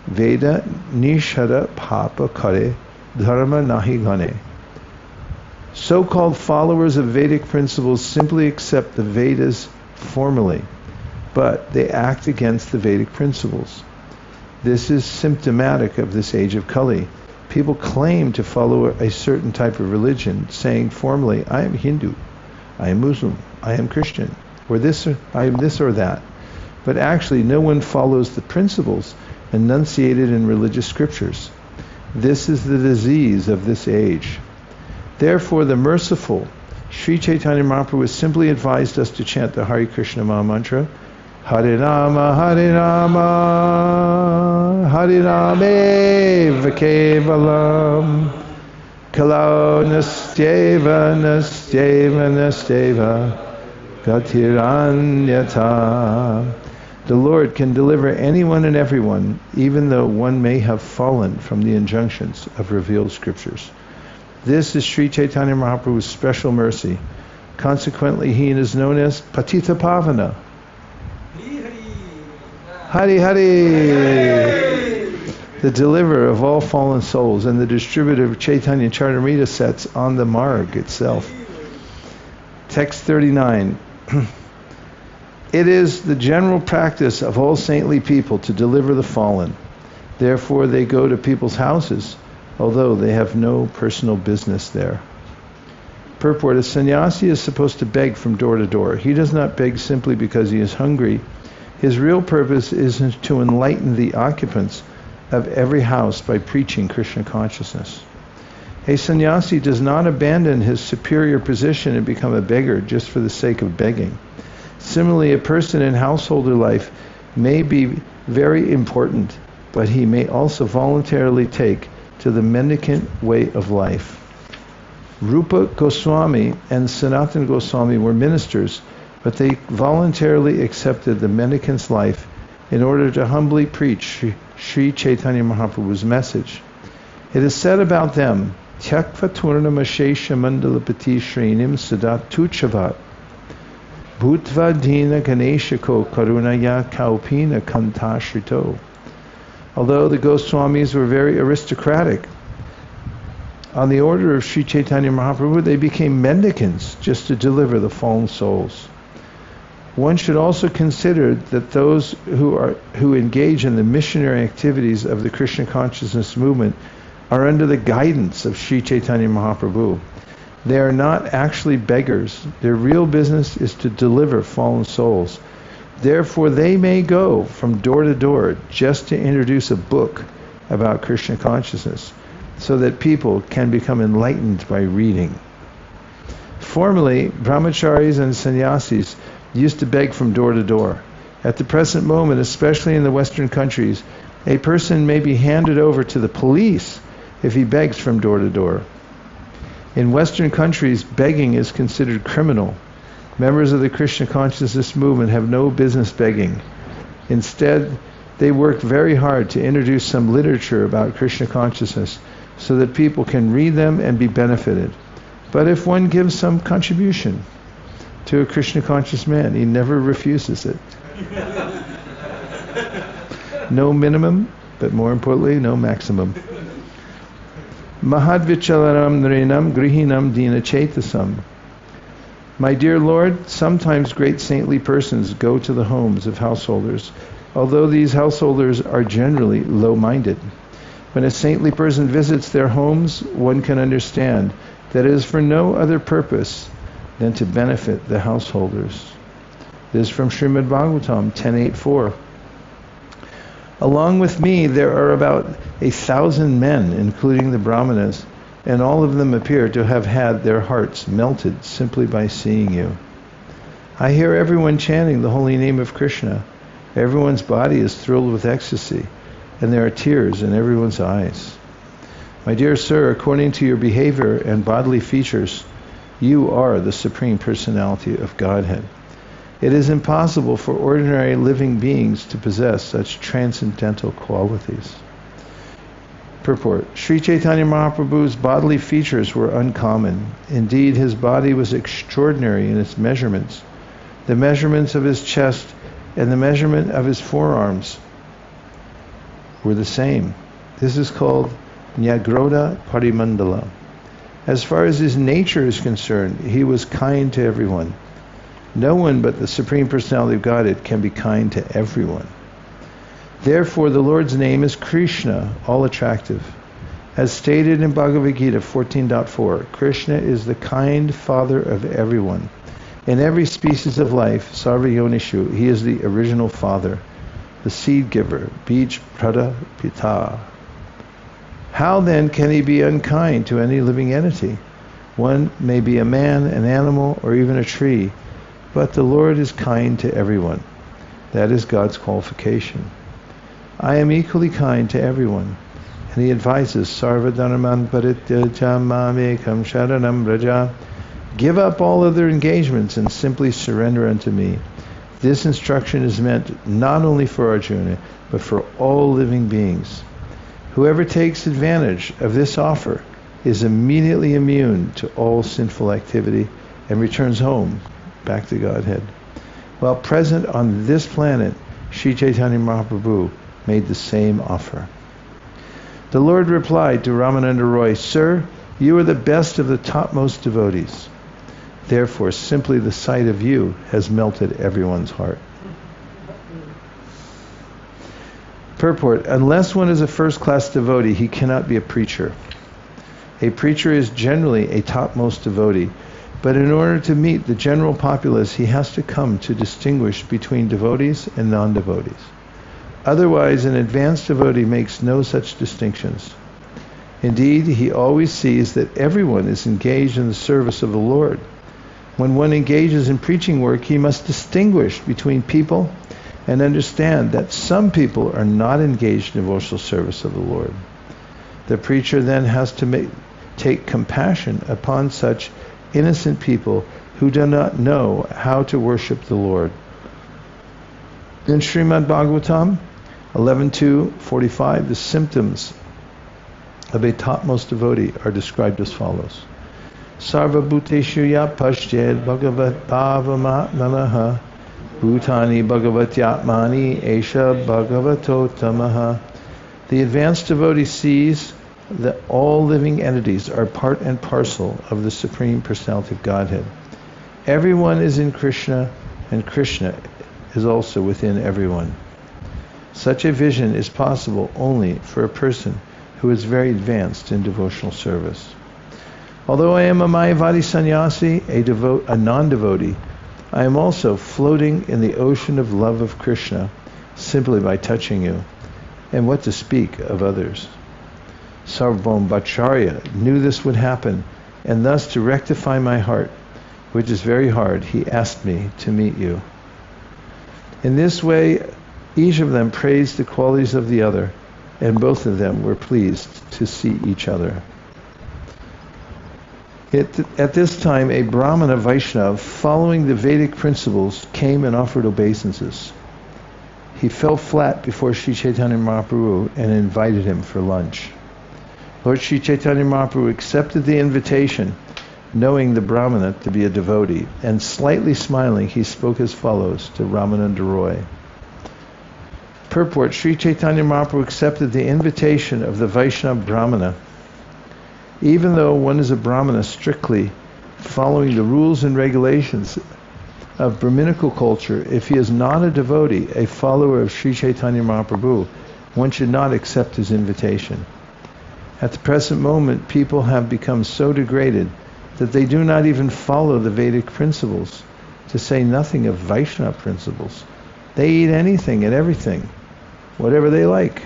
Veda Nishara Papa Kare Dharma Nahi Gane. So-called followers of Vedic principles simply accept the Vedas formally, but they act against the Vedic principles. This is symptomatic of this age of Kali. People claim to follow a certain type of religion, saying formally, I am Hindu, I am Muslim, I am Christian, or I am this or that. But actually no one follows the principles enunciated in religious scriptures. This is the disease of this age. Therefore the merciful Sri Caitanya Mahaprabhu has simply advised us to chant the Hare Krishna Maha Mantra, Hare Rama, Hare Rama, Hare Rameva Kevalam, Kalau Nastyeva, Nastyeva, Nastyeva, Gatiranyata. The Lord can deliver anyone and everyone, even though one may have fallen from the injunctions of revealed scriptures. This is Sri Caitanya Mahaprabhu's special mercy. Consequently, he is known as Patita Pavana. Hari Hari, the deliverer of all fallen souls and the distributor of Chaitanya Charitamrita sets on the marg itself. Text 39. It is the general practice of all saintly people to deliver the fallen. Therefore they go to people's houses, although they have no personal business there. Purport: a sannyasi is supposed to beg from door to door. He does not beg simply because he is hungry. His real purpose is to enlighten the occupants of every house by preaching Krishna consciousness. A sannyasi does not abandon his superior position and become a beggar just for the sake of begging. Similarly, a person in householder life may be very important, but he may also voluntarily take to the mendicant way of life. Rupa Goswami and Sanatana Goswami were ministers, but they voluntarily accepted the mendicant's life in order to humbly preach Sri Chaitanya Mahaprabhu's message. It is said about them, Tyakva Turnamashesha Mandalapati Shrinim Sadat Tuchavat Bhutva Dina Ganeshako Karunaya Kaupina Kantashrito. Although the Goswamis were very aristocratic, on the order of Sri Chaitanya Mahaprabhu, they became mendicants just to deliver the fallen souls. One should also consider that those who engage in the missionary activities of the Krishna consciousness movement are under the guidance of Sri Chaitanya Mahaprabhu. They are not actually beggars. Their real business is to deliver fallen souls. Therefore, they may go from door to door just to introduce a book about Krishna consciousness, so that people can become enlightened by reading. Formerly, brahmacharis and sannyasis used to beg from door to door. At the present moment, especially in the Western countries, a person may be handed over to the police if he begs from door to door. In Western countries, begging is considered criminal. Members of the Krishna consciousness movement have no business begging. Instead, they work very hard to introduce some literature about Krishna consciousness so that people can read them and be benefited. But if one gives some contribution to a Krishna conscious man, he never refuses it. No minimum, but more importantly, no maximum. Mahadvichalaram nrinam grihinam dina chetasam. My dear Lord, sometimes great saintly persons go to the homes of householders, although these householders are generally low-minded. When a saintly person visits their homes, one can understand that it is for no other purpose than to benefit the householders. This is from Srimad Bhagavatam 10.8.4. Along with me, there are about 1,000 men, including the Brahmanas, and all of them appear to have had their hearts melted simply by seeing you. I hear everyone chanting the holy name of Krishna. Everyone's body is thrilled with ecstasy, and there are tears in everyone's eyes. My dear sir, according to your behavior and bodily features, you are the Supreme Personality of Godhead. It is impossible for ordinary living beings to possess such transcendental qualities. Purport. Sri Caitanya Mahaprabhu's bodily features were uncommon. Indeed, his body was extraordinary in its measurements. The measurements of his chest and the measurement of his forearms were the same. This is called Nyagroda Parimandala. As far as his nature is concerned, he was kind to everyone. No one but the Supreme Personality of Godhead can be kind to everyone. Therefore, the Lord's name is Krishna, all attractive. As stated in Bhagavad Gita 14.4, Krishna is the kind father of everyone. In every species of life, Sarva Yonishu, he is the original father, the seed giver, Bij Prada Pita. How then can he be unkind to any living entity? One may be a man, an animal, or even a tree, but the Lord is kind to everyone. That is God's qualification. I am equally kind to everyone. And he advises, Sarva Dharman Parityaja Mamekam Sharanam Braja. Give up all other engagements and simply surrender unto me. This instruction is meant not only for Arjuna, but for all living beings. Whoever takes advantage of this offer is immediately immune to all sinful activity and returns home, back to Godhead. While present on this planet, Sri Caitanya Mahaprabhu made the same offer. The Lord replied to Ramananda Roy, Sir, you are the best of the topmost devotees. Therefore, simply the sight of you has melted everyone's heart. Purport, unless one is a first-class devotee, he cannot be a preacher. A preacher is generally a topmost devotee, but in order to meet the general populace, he has to come to distinguish between devotees and non-devotees. Otherwise, an advanced devotee makes no such distinctions. Indeed, he always sees that everyone is engaged in the service of the Lord. When one engages in preaching work, he must distinguish between people and understand that some people are not engaged in devotional service of the Lord. The preacher then has to take compassion upon such innocent people who do not know how to worship the Lord. In Srimad Bhagavatam 11.2.45, the symptoms of a topmost devotee are described as follows. Sarva bhuteshu ya pasched bhagavat bhavamatmanaha bhutani bhagavatyatmani esha bhagavatotamaha. The advanced devotee sees that all living entities are part and parcel of the Supreme Personality of Godhead. Everyone is in Krishna, and Krishna is also within everyone. Such a vision is possible only for a person who is very advanced in devotional service. Although I am a Mayavadi sannyasi, a non-devotee, I am also floating in the ocean of love of Krishna simply by touching you, and what to speak of others. Sarvabhauma Bhattacharya knew this would happen, and thus to rectify my heart, which is very hard, he asked me to meet you. In this way, each of them praised the qualities of the other, and both of them were pleased to see each other. At this time, a Brahmana Vaishnava, following the Vedic principles, came and offered obeisances. He fell flat before Sri Caitanya Mahaprabhu and invited him for lunch. Lord Sri Caitanya Mahaprabhu accepted the invitation, knowing the Brahmana to be a devotee, and slightly smiling, he spoke as follows to Ramananda Roy. Purport, Sri Caitanya Mahaprabhu accepted the invitation of the Vaishnava Brahmana. Even though one is a Brahmana strictly following the rules and regulations of Brahminical culture, if he is not a devotee, a follower of Sri Caitanya Mahaprabhu, one should not accept his invitation. At the present moment, people have become so degraded that they do not even follow the Vedic principles, to say nothing of Vaishnava principles. They eat anything and everything. whatever they like.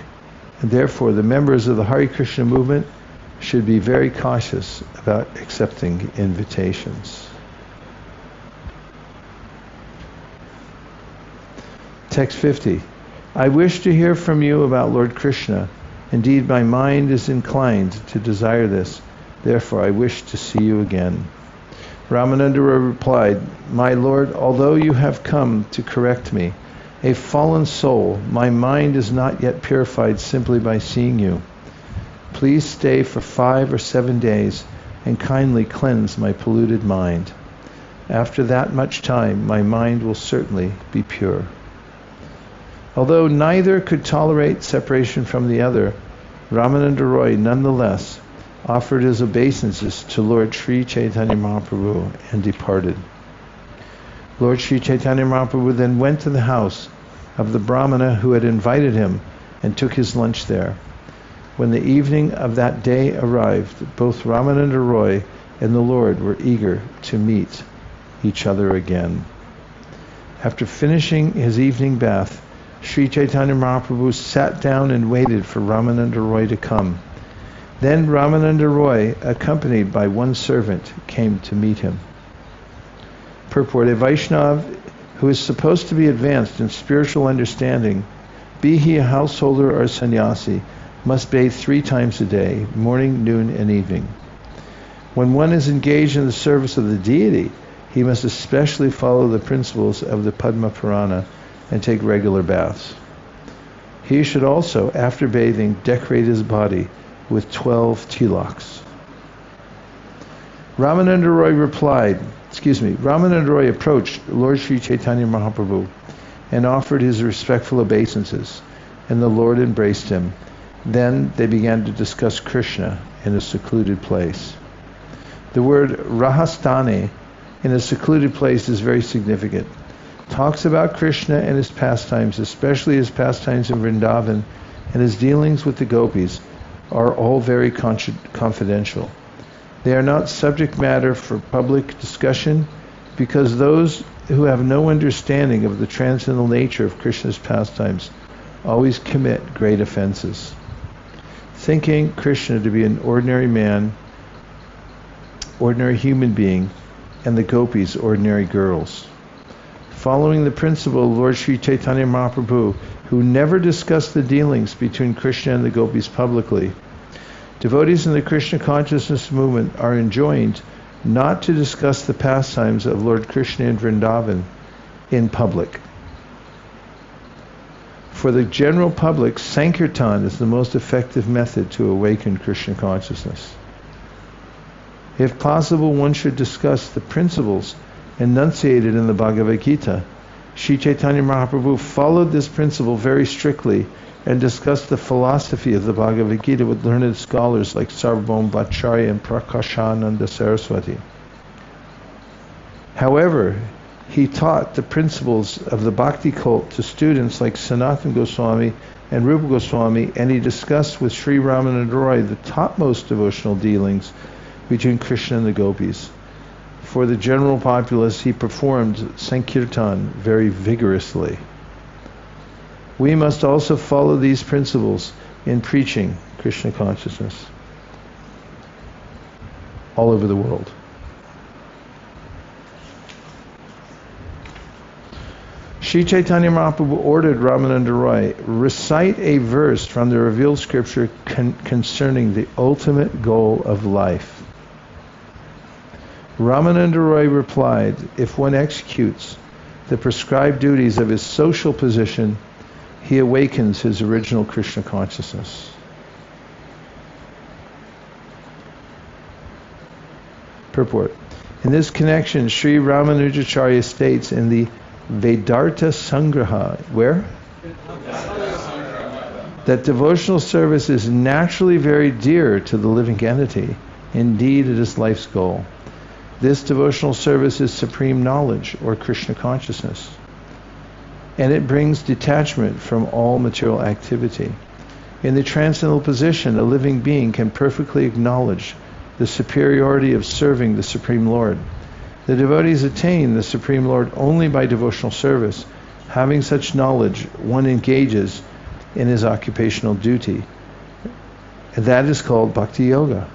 And therefore, the members of the Hare Krishna movement should be very cautious about accepting invitations. Text 50. I wish to hear from you about Lord Krishna. Indeed, my mind is inclined to desire this. Therefore, I wish to see you again. Ramananda replied, My Lord, although you have come to correct me, a fallen soul, my mind is not yet purified simply by seeing you. Please stay for 5 or 7 days and kindly cleanse my polluted mind. After that much time, my mind will certainly be pure. Although neither could tolerate separation from the other, Ramananda Roy nonetheless offered his obeisances to Lord Sri Caitanya Mahāprabhu and departed. Lord Sri Caitanya Mahāprabhu then went to the house of the Brahmana who had invited him and took his lunch there. When the evening of that day arrived, both Ramananda Roy and the Lord were eager to meet each other again. After finishing his evening bath, Sri Caitanya Mahāprabhu sat down and waited for Ramananda Roy to come. Then Ramananda Roy, accompanied by one servant, came to meet him. Purport: a Vaishnava who is supposed to be advanced in spiritual understanding, be he a householder or sannyasi, must bathe 3 times a day, morning, noon, and evening. When one is engaged in the service of the deity, he must especially follow the principles of the Padma Purana and take regular baths. He should also, after bathing, decorate his body with 12 tilaks. Ramananda Roy approached Lord Sri Caitanya Mahāprabhu and offered his respectful obeisances, and the Lord embraced him. Then they began to discuss Krishna in a secluded place. The word rahastane, in a secluded place, is very significant. Talks about Krishna and his pastimes, especially his pastimes in Vrindavan and his dealings with the gopis, are all very confidential. They are not subject matter for public discussion because those who have no understanding of the transcendental nature of Krishna's pastimes always commit great offenses. Thinking Krishna to be an ordinary man, ordinary human being, and the gopis ordinary girls. Following the principle of Lord Sri Caitanya Mahāprabhu, who never discussed the dealings between Krishna and the gopis publicly, devotees in the Krishna consciousness movement are enjoined not to discuss the pastimes of Lord Krishna in Vrindavan in public. For the general public, Sankirtan is the most effective method to awaken Krishna consciousness. If possible, one should discuss the principles enunciated in the Bhagavad Gita. Sri Caitanya Mahāprabhu followed this principle very strictly and discussed the philosophy of the Bhagavad Gita with learned scholars like Sarvabhauma Bhattacharya and Prakashananda Saraswati. However, he taught the principles of the Bhakti cult to students like Sanatana Goswami and Rupa Goswami, and he discussed with Sri Ramananda Roy the topmost devotional dealings between Krishna and the gopis. For the general populace, he performed Sankirtan very vigorously. We must also follow these principles in preaching Krishna consciousness all over the world. Sri Caitanya Mahaprabhu ordered Ramananda Roy, recite a verse from the revealed scripture concerning the ultimate goal of life. Ramananda Roy replied, if one executes the prescribed duties of his social position, he awakens his original Krishna consciousness. Purport. In this connection, Sri Ramanujacharya states in the Vedartha Sangraha, where? That devotional service is naturally very dear to the living entity. Indeed, it is life's goal. This devotional service is supreme knowledge, or Krishna consciousness, and it brings detachment from all material activity. In the transcendental position, a living being can perfectly acknowledge the superiority of serving the Supreme Lord. The devotees attain the Supreme Lord only by devotional service. Having such knowledge, one engages in his occupational duty. And that is called Bhakti Yoga.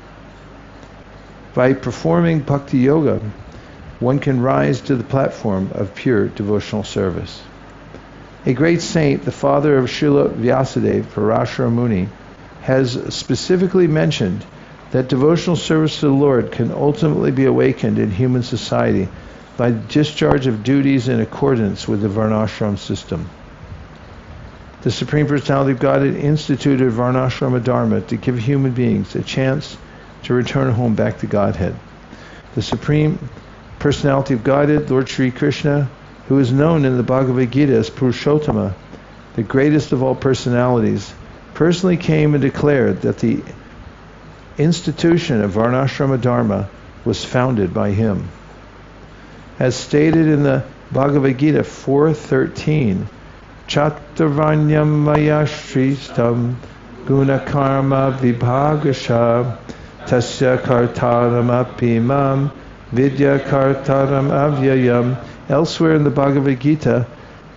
By performing Bhakti Yoga, one can rise to the platform of pure devotional service. A great saint, the father of Srila Vyasadeva, Parashara Muni, has specifically mentioned that devotional service to the Lord can ultimately be awakened in human society by discharge of duties in accordance with the Varnashram system. The Supreme Personality of Godhead instituted Varnashrama Dharma to give human beings a chance to return home back to Godhead. The Supreme Personality of Godhead, Lord Sri Krishna, who is known in the Bhagavad Gita as Purushottama, the greatest of all personalities, personally came and declared that the institution of Varnashrama Dharma was founded by him. As stated in the Bhagavad Gita 4.13, Chaturvanyam maya shristam gunakarma vibhagasha tasya kartaram apimam vidya kartaram avyayam. Elsewhere in the Bhagavad Gita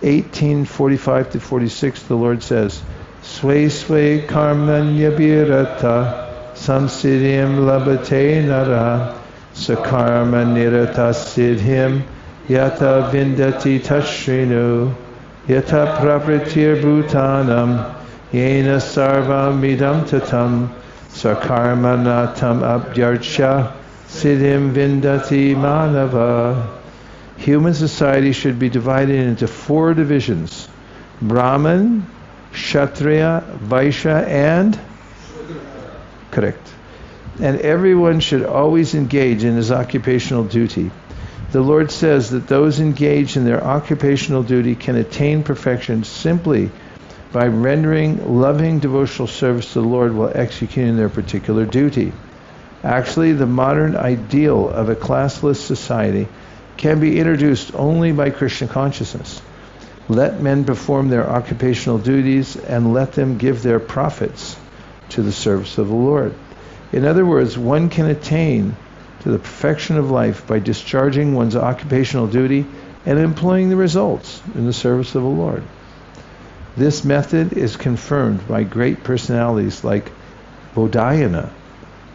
18:45-46, the Lord says, Sway sway karmanya birata samsiddhim labate nara sakarma nirata siddhim yata vindati tashrinu yata pravritir bhutanam yena sarvam idam tatam sakarma natam abhyarcha siddhim vindati manava. Human society should be divided into 4 divisions: Brahman, Kshatriya, Vaishya, and correct. And everyone should always engage in his occupational duty. The Lord says that those engaged in their occupational duty can attain perfection simply by rendering loving devotional service to the Lord while executing their particular duty. Actually, the modern ideal of a classless society can be introduced only by Krishna consciousness. Let men perform their occupational duties and let them give their profits to the service of the Lord. In other words, one can attain to the perfection of life by discharging one's occupational duty and employing the results in the service of the Lord. This method is confirmed by great personalities like Bodhayana,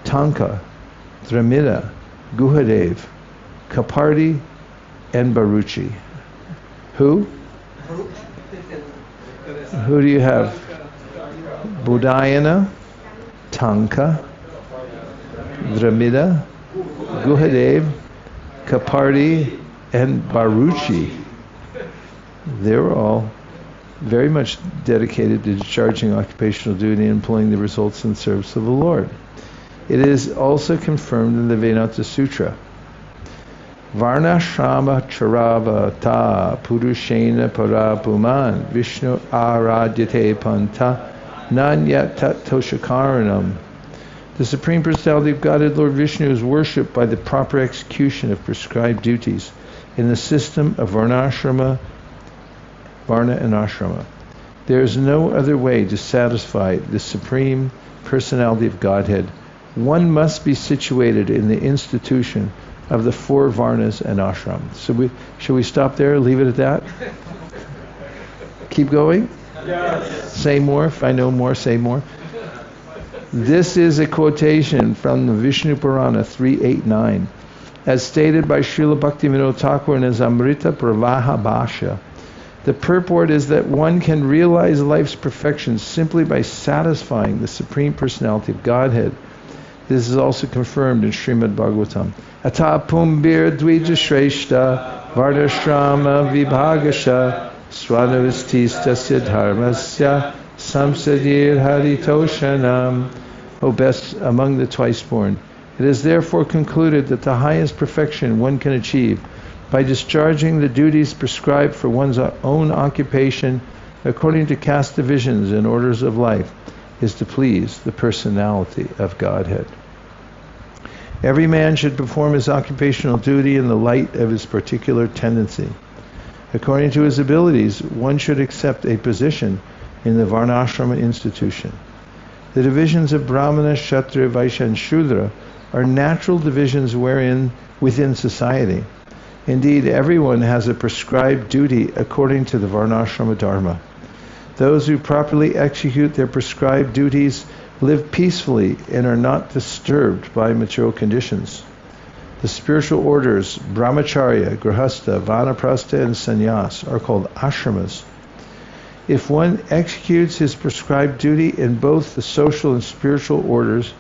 Tanka, Dramita, Guhadev, Kapardi, and Baruchi. Who? Who do you have? Bodhayana, Tanka, Dramita, Guhadev, Kapardi, and Baruchi. They were all very much dedicated to discharging occupational duty and employing the results in service of the Lord. It is also confirmed in the Vedanta Sutra. Varnashrama charava ta purushena parapuman Vishnu aradyate panta nanyat toshakaranam. The Supreme Personality of Godhead, Lord Vishnu, is worshipped by the proper execution of prescribed duties in the system of Varnashrama, Varna and Ashrama. There is no other way to satisfy the Supreme Personality of Godhead. One must be situated in the institution of the 4 Varnas and Ashrams. So should we stop there, leave it at that? Keep going? Yes. Say more. If I know more, say more. This is a quotation from the Vishnu Purana 389, as stated by Srila Bhaktivinoda Thakur in his Amrita Pravaha Bhashya. The purport is that one can realize life's perfection simply by satisfying the Supreme Personality of Godhead. This is also confirmed in Srimad Bhagavatam. Ata pumbir dvija shreshta vardashrama vibhagasha swanavistista siddharmasya samsadir haritoshanam. O best among the twice-born, it is therefore concluded that the highest perfection one can achieve by discharging the duties prescribed for one's own occupation according to caste divisions and orders of life is to please the personality of Godhead. Every man should perform his occupational duty in the light of his particular tendency. According to his abilities, one should accept a position in the Varnashrama institution. The divisions of Brahmana, Kshatriya, Vaishya, and Shudra are natural divisions within society. Indeed, everyone has a prescribed duty according to the Varnashrama Dharma. Those who properly execute their prescribed duties live peacefully and are not disturbed by material conditions. The spiritual orders, brahmacharya, grihastha, vanaprastha, and sannyas, are called ashramas. If one executes his prescribed duty in both the social and spiritual orders,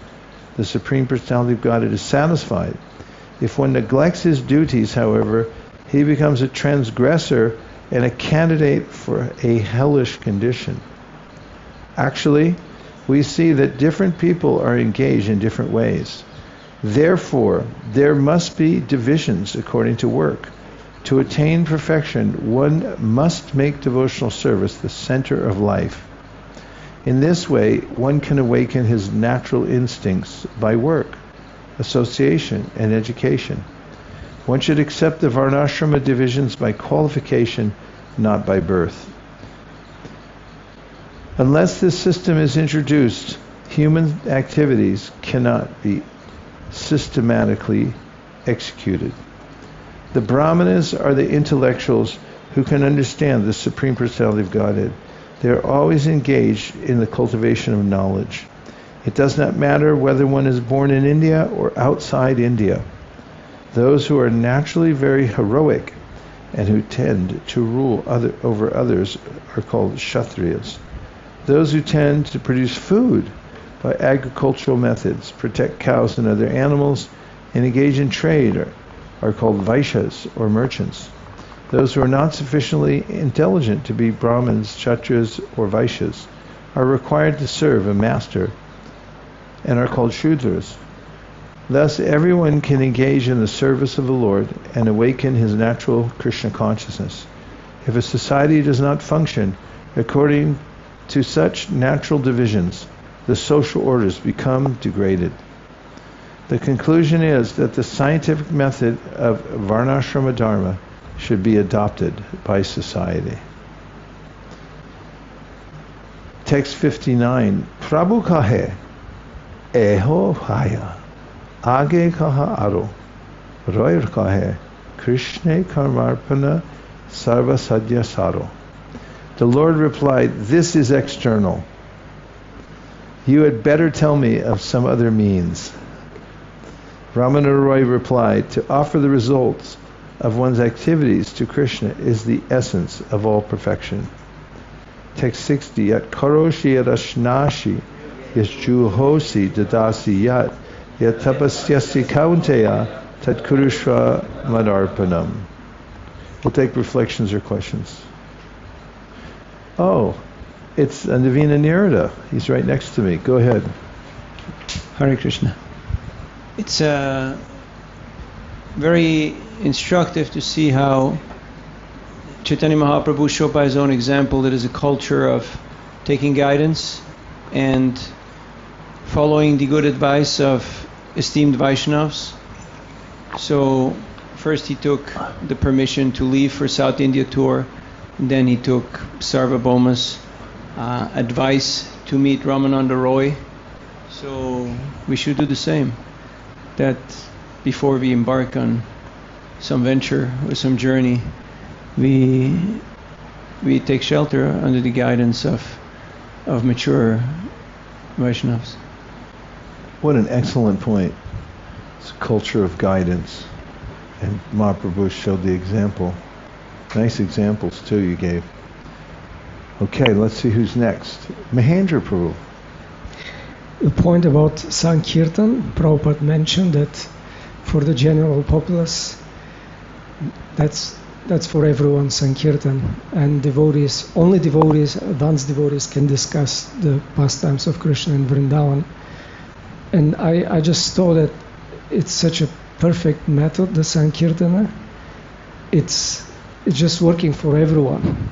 the Supreme Personality of Godhead is satisfied. If one neglects his duties, however, he becomes a transgressor and a candidate for a hellish condition. Actually, we see that different people are engaged in different ways. Therefore, there must be divisions according to work. To attain perfection, one must make devotional service the center of life. In this way, one can awaken his natural instincts by work, association, and education. One should accept the varnashrama divisions by qualification, not by birth. Unless this system is introduced, human activities cannot be systematically executed. The Brahmanas are the intellectuals who can understand the Supreme Personality of Godhead. They are always engaged in the cultivation of knowledge. It does not matter whether one is born in India or outside India. Those who are naturally very heroic and who tend to rule over others are called kshatriyas. Those who tend to produce food by agricultural methods, protect cows and other animals, and engage in trade are called vaishyas or merchants. Those who are not sufficiently intelligent to be Brahmins, Kshatriyas, or Vaishyas are required to serve a master and are called Shudras. Thus, everyone can engage in the service of the Lord and awaken his natural Krishna consciousness. If a society does not function according to such natural divisions, the social orders become degraded. The conclusion is that the scientific method of varnashrama dharma should be adopted by society. Text 59. Prabhu kahe, eho haya, age kaha aro, roir kahe, krishna karmarpana sarva sadhya saro. The Lord replied, "This is external. You had better tell me of some other means." Ramananda Roy replied, "To offer the results of one's activities to Krishna is the essence of all perfection." Text 60. Yat karoshi yadashnashi yasjuhosi dadasi yat yat tapasyasi kaunteya tat kurushva madarpanam. We'll take reflections or questions. Oh, it's Navina Nirada. He's right next to me. Go ahead. Hare Krishna. It's very instructive to see how Chaitanya Mahaprabhu showed by his own example that is a culture of taking guidance and following the good advice of esteemed Vaishnavas. So first he took the permission to leave for South India tour, and then he took Sarvabhauma's advice to meet Ramananda Roy. So we should do the same, that before we embark on some venture or some journey, we take shelter under the guidance of mature Vaishnavas. What an excellent point. It's a culture of guidance. And Mahāprabhu showed the example. Nice examples too you gave. Okay, let's see who's next. Mahendra Prabhu. The point about Sankirtan, Prabhupada mentioned that for the general populace, that's for everyone, Sankirtan. And devotees, only devotees, advanced devotees can discuss the pastimes of Krishna in Vrindavan. And I just thought that it's such a perfect method, the Sankirtana. It's just working for everyone.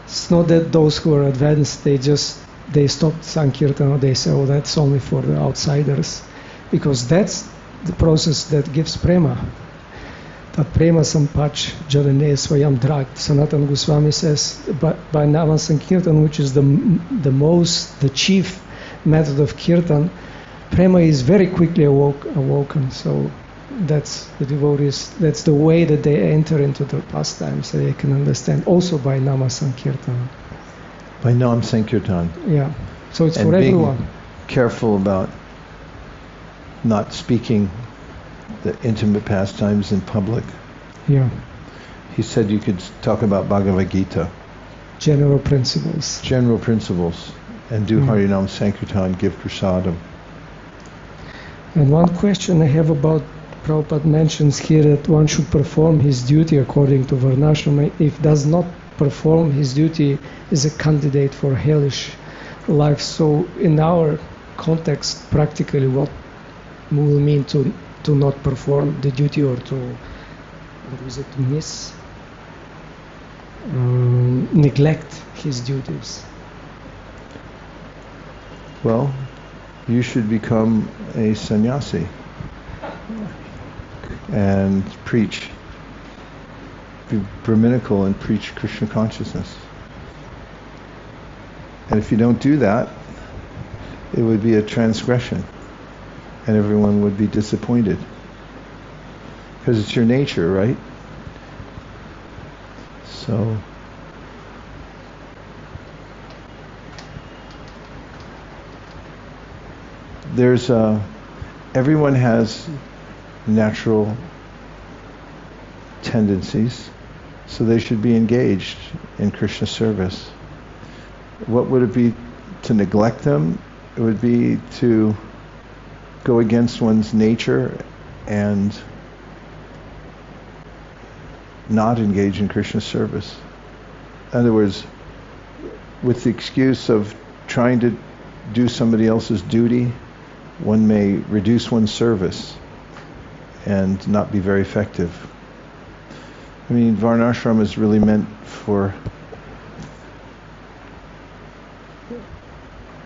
It's not that those who are advanced, they stop Sankirtan, or they say, oh, that's only for the outsiders. Because that's the process that gives prema. That prema sampach jalane swayam drag. Sanatana Goswami says, by Navan Sankirtan, which is the chief method of kirtan, prema is very quickly awoken. So that's the devotees, that's the way that they enter into the pastimes, so they can understand, also by Nama Sankirtan. By Nam Sankirtan. Yeah. So it's And for being everyone. careful about not speaking the intimate pastimes in public. Yeah. He said you could talk about Bhagavad Gita, General principles. general principles, and do Mm. Harinam Sankirtan, give prasadam. And one question I have about Prabhupada mentions here that one should perform his duty according to Varnashrama. If does not perform his duty, is a candidate for hellish life. So in our context, practically what will mean to not perform the duty or to, what was it, to neglect his duties? Well, you should become a sannyasi and preach, be Brahminical and preach Krishna consciousness. And if you don't do that, it would be a transgression and everyone would be disappointed. Because it's your nature, right? So there's everyone has natural tendencies, so they should be engaged in Krishna service. What would it be to neglect them? It would be to go against one's nature and not engage in Krishna service. In other words, with the excuse of trying to do somebody else's duty, one may reduce one's service and not be very effective. I mean, Varnashram is really meant for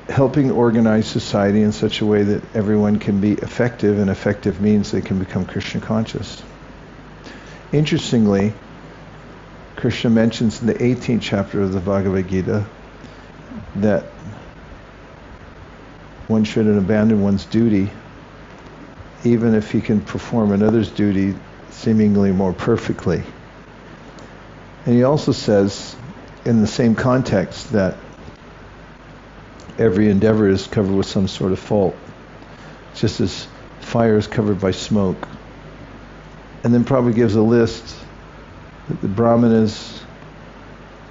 helping organize society in such a way that everyone can be effective, and effective means they can become Krishna conscious. Interestingly, Krishna mentions in the 18th chapter of the Bhagavad Gita that one shouldn't abandon one's duty even if he can perform another's duty seemingly more perfectly. And he also says in the same context that every endeavor is covered with some sort of fault, just as fire is covered by smoke. And then probably gives a list that the Brahmanas,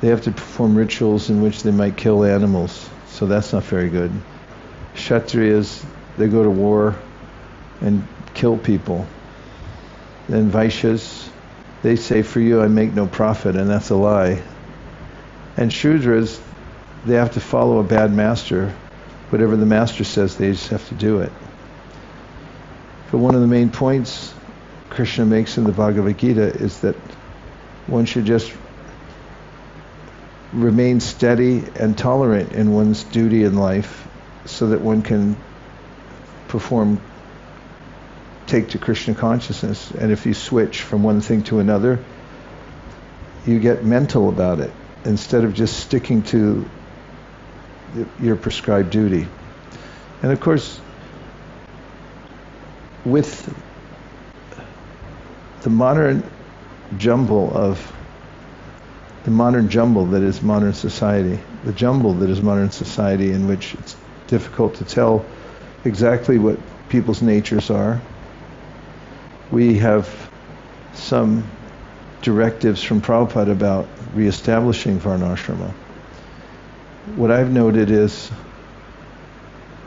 they have to perform rituals in which they might kill animals, so that's not very good. Kshatriyas, they go to war and kill people. Then Vaishyas, they say, for you I make no profit, and that's a lie. And Shudras, they have to follow a bad master. Whatever the master says, they just have to do it. But one of the main points Krishna makes in the Bhagavad Gita is that one should just remain steady and tolerant in one's duty in life so that one can take to Krishna consciousness. And if you switch from one thing to another, you get mental about it instead of just sticking to your prescribed duty. And of course, with the modern jumble that is modern society, in which it's difficult to tell exactly what people's natures are. We have some directives from Prabhupada about reestablishing Varnashrama. What I've noted is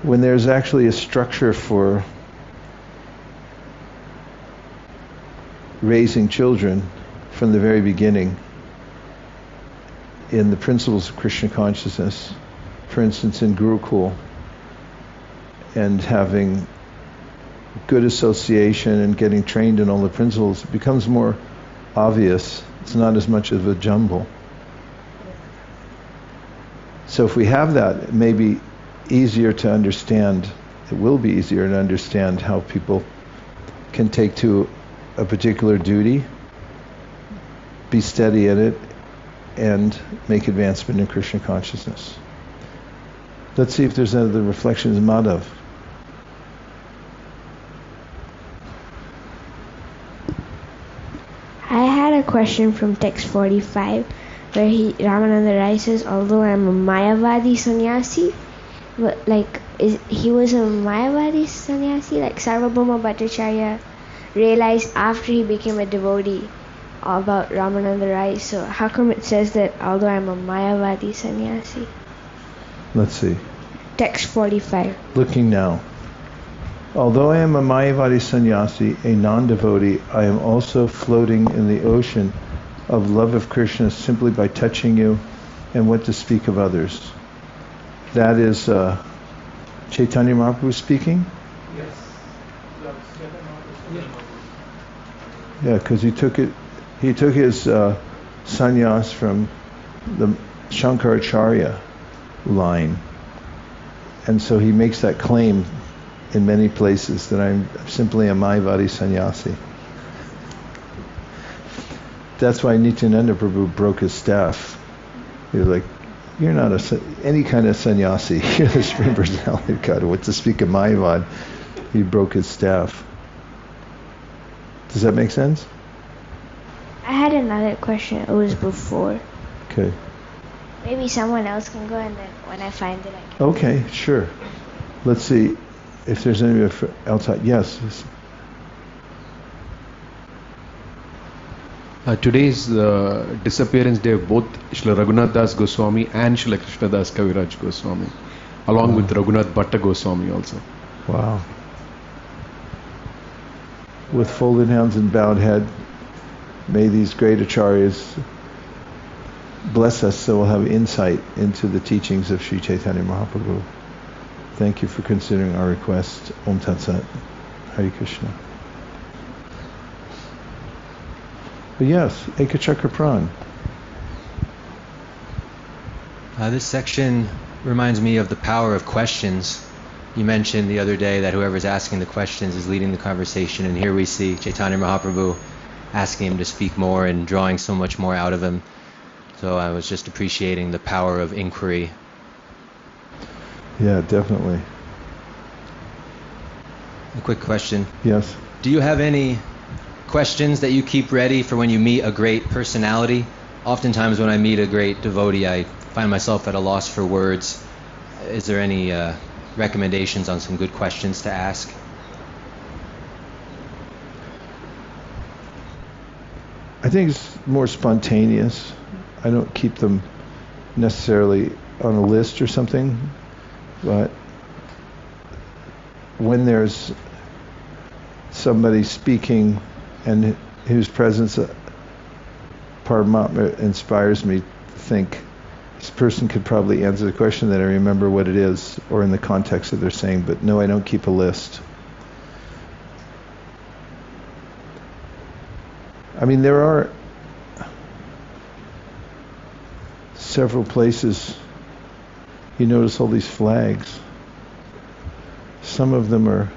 when there's actually a structure for raising children from the very beginning in the principles of Krishna consciousness, for instance in Gurukul, and having good association and getting trained in all the principles, it becomes more obvious. It's not as much of a jumble. So if we have that, it may be easier to understand, it will be easier to understand how people can take to a particular duty, be steady in it, and make advancement in Krishna consciousness. Let's see if there's other reflections. Madhav. I had a question from text 45. where Ramananda Rai says, although I'm a Mayavadi sannyasi, but he was a Mayavadi sannyasi, like Sarvabhauma Bhattacharya realized after he became a devotee about Ramananda Rai. So how come it says that although I'm a Mayavadi sannyasi? Let's see. Text 45. Looking now. Although I am a Mayavadi sannyasi, a non-devotee, I am also floating in the ocean of love of Krishna simply by touching you, and what to speak of others. That is Caitanya Mahaprabhu speaking? Yes. Yeah, because he took his sannyas from the Shankaracharya line. And so he makes that claim in many places that I'm simply a Mayavadi sannyasi. That's why Nityananda Prabhu broke his staff. He was like, you're not any kind of sannyasi. You're the Supreme Personality of God. What to speak of Mayavad? He broke his staff. Does that make sense? I had another question. It was before. Okay. Maybe someone else can go, and then when I find it, I can. Okay, sure. Let's see if there's anybody outside. Yes. Today's disappearance day of both Srila Raghunath Das Goswami and Srila Krishna Das Kaviraj Goswami, along with Raghunath Bhatta Goswami also. Wow. With folded hands and bowed head, may these great acharyas bless us so we'll have insight into the teachings of Sri Chaitanya Mahaprabhu. Thank you for considering our request. Om Tat Sat. Hare Krishna. But yes, Ekachakra Pran. This section reminds me of the power of questions. You mentioned the other day that whoever's asking the questions is leading the conversation, and here we see Chaitanya Mahaprabhu asking him to speak more and drawing so much more out of him. So I was just appreciating the power of inquiry. Yeah, definitely. A quick question. Yes. Do you have any questions that you keep ready for when you meet a great personality? Oftentimes when I meet a great devotee, I find myself at a loss for words. Is there any recommendations on some good questions to ask? I think it's more spontaneous. I don't keep them necessarily on a list or something, but when somebody speaking and whose presence Paramatma inspires me to think this person could probably answer the question, that I remember what it is or in the context that they're saying, but no, I don't keep a list. I mean, there are several places you notice all these flags. Some of them are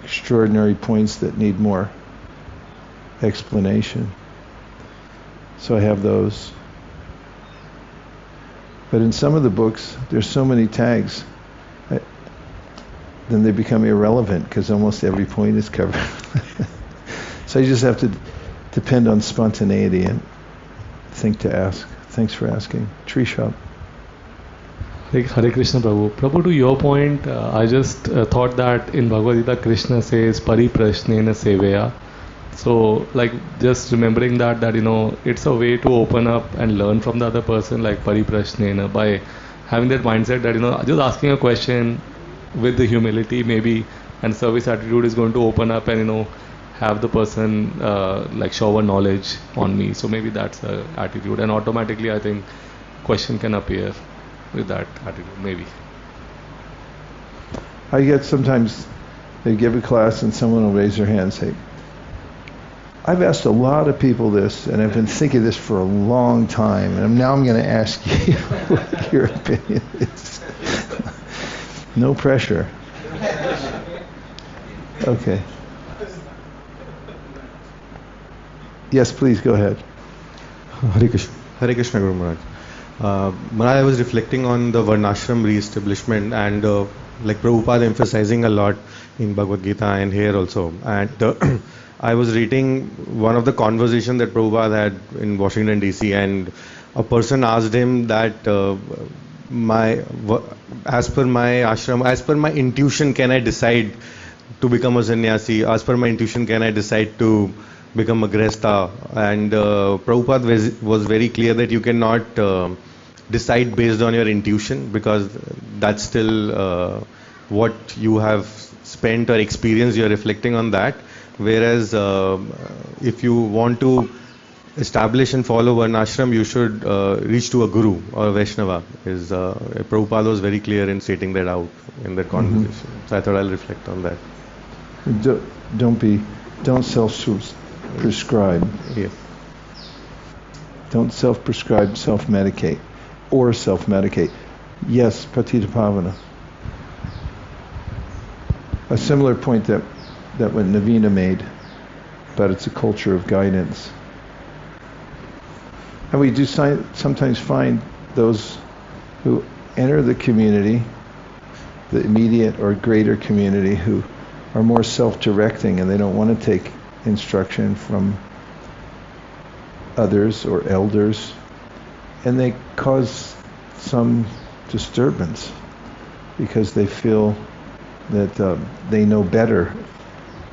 extraordinary points that need more explanation. So I have those. But in some of the books, there's so many tags, then they become irrelevant because almost every point is covered. So you just have to depend on spontaneity and think to ask. Thanks for asking. Tree Shop. Hare Krishna Prabhu. Prabhu, to your point, I just thought that in Bhagavad Gita, Krishna says, Pariprashnena Seveya. So, just remembering that, it's a way to open up and learn from the other person, like Pariprashnena, by having that mindset that, just asking a question with the humility maybe, and service attitude is going to open up and, have the person shower knowledge on me. So maybe that's the attitude, and automatically I think question can appear with that attitude, maybe. I get sometimes they give a class and someone will raise their hand and say, I've asked a lot of people this and I've been thinking this for a long time, and now I'm going to ask you what your opinion is. No pressure. Okay. Yes, please go ahead. Hare Krishna Guru Maharaj. Maharaj, I was reflecting on the Varnashram re-establishment and Prabhupada emphasizing a lot in Bhagavad Gita and here also. And I was reading one of the conversations that Prabhupada had in Washington DC, and a person asked him that as per my ashram, as per my intuition, can I decide to become a sannyasi? As per my intuition, can I decide to become a grihastha? And Prabhupada was very clear that you cannot decide based on your intuition, because that's still what you have spent or experienced, you're reflecting on that. Whereas if you want to establish and follow one ashram, you should reach to a guru or a Vaishnava. Prabhupada was very clear in stating that out in that conversation. So I thought I'll reflect on that. Don't self-prescribe. Yeah. Don't self-prescribe, self-medicate, or self-medicate. Yes, Patita Pavana. A similar point that what Navina made, but it's a culture of guidance. And we do sometimes find those who enter the community, the immediate or greater community, who are more self-directing and they don't want to take instruction from others or elders, and they cause some disturbance because they feel that they know better.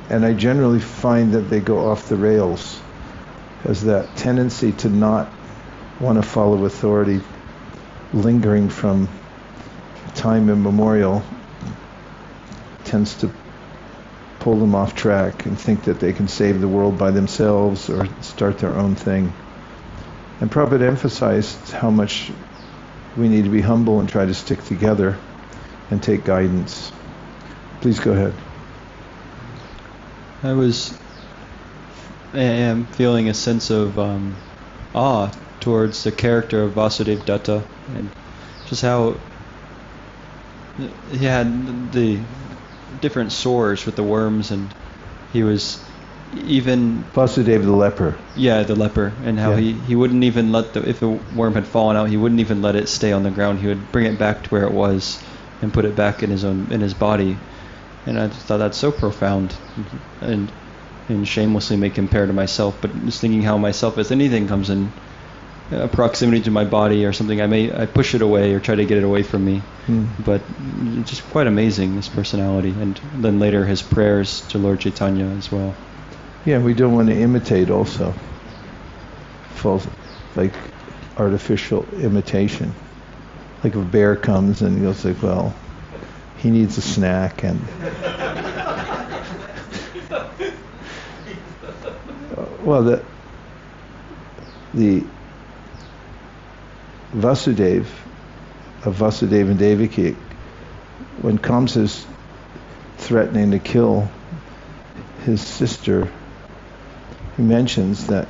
And I generally find that they go off the rails, as that tendency to not want to follow authority, lingering from time immemorial, tends to pull them off track and think that they can save the world by themselves or start their own thing. And Prabhupada emphasized how much we need to be humble and try to stick together and take guidance. Please go ahead. I am feeling a sense of awe towards the character of Vasudeva Datta, and just how he had the different sores with the worms, and he was even Vasudeva the leper. Yeah, the leper, and how he wouldn't even let if the worm had fallen out, he wouldn't even let it stay on the ground. He would bring it back to where it was and put it back in his body. And I just thought that's so profound, and shamelessly may compare to myself, but just thinking how myself, as anything comes in proximity to my body or something, I push it away or try to get it away from me. But it's just quite amazing, this personality, and then later his prayers to Lord Caitanya as well. Yeah, we don't want to imitate also. False, like artificial imitation. Like if a bear comes and you'll say, well, he needs a snack, and well, the Vasudeva of Vasudeva and Devaki, when Kamsa's threatening to kill his sister, he mentions that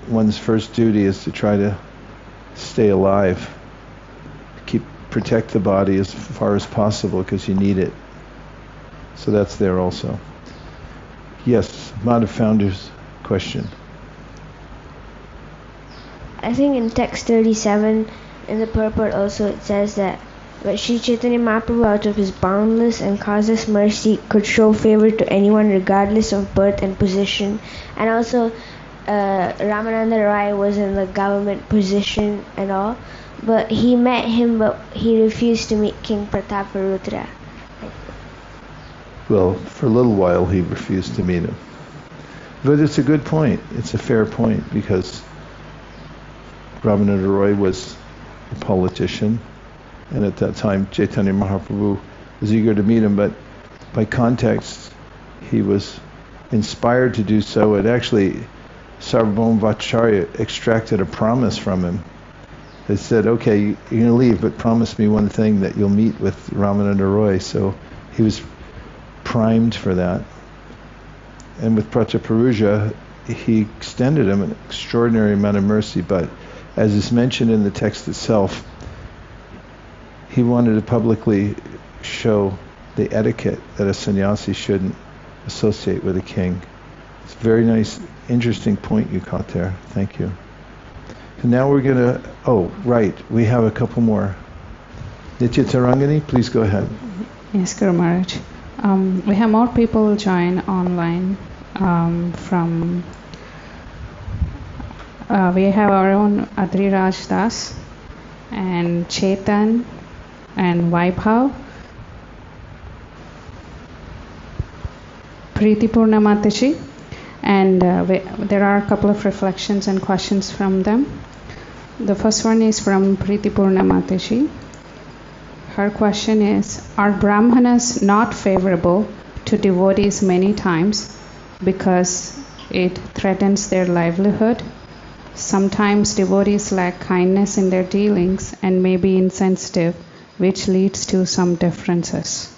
one's first duty is to try to stay alive, protect the body as far as possible, because you need it. So that's there also. Yes, Madhav Founder's question. I think in text 37 in the purport also it says that but Sri Chaitanya Mahaprabhu, out of his boundless and causeless mercy, could show favor to anyone regardless of birth and position. And also Ramananda Raya was in the government position and all, but he met him, but he refused to meet King Prataparudra. Well, for a little while he refused to meet him. But it's a good point. It's a fair point, because Ramananda Roy was a politician, and at that time Chaitanya Mahaprabhu was eager to meet him, but by context he was inspired to do so. And actually Sarvabhauma Bhattacharya extracted a promise from him. They said, okay, you're going to leave, but promise me one thing, that you'll meet with Ramananda Roy. So he was primed for that. And with Prataparudra, he extended him an extraordinary amount of mercy, but as is mentioned in the text itself, he wanted to publicly show the etiquette that a sannyasi shouldn't associate with a king. It's a very nice, interesting point you caught there. Thank you. And now we're going to, we have a couple more. Nitya Tarangani, please go ahead. Yes, Guru Maharaj. We have more people join online from We have our own Adriraj Das and Chetan and Vaibhav. Preeti Purna Mataji. And there are a couple of reflections and questions from them. The first one is from Preeti Purna Mataji. Her question is, are brahmanas not favorable to devotees many times because it threatens their livelihood? Sometimes devotees lack kindness in their dealings and may be insensitive, which leads to some differences.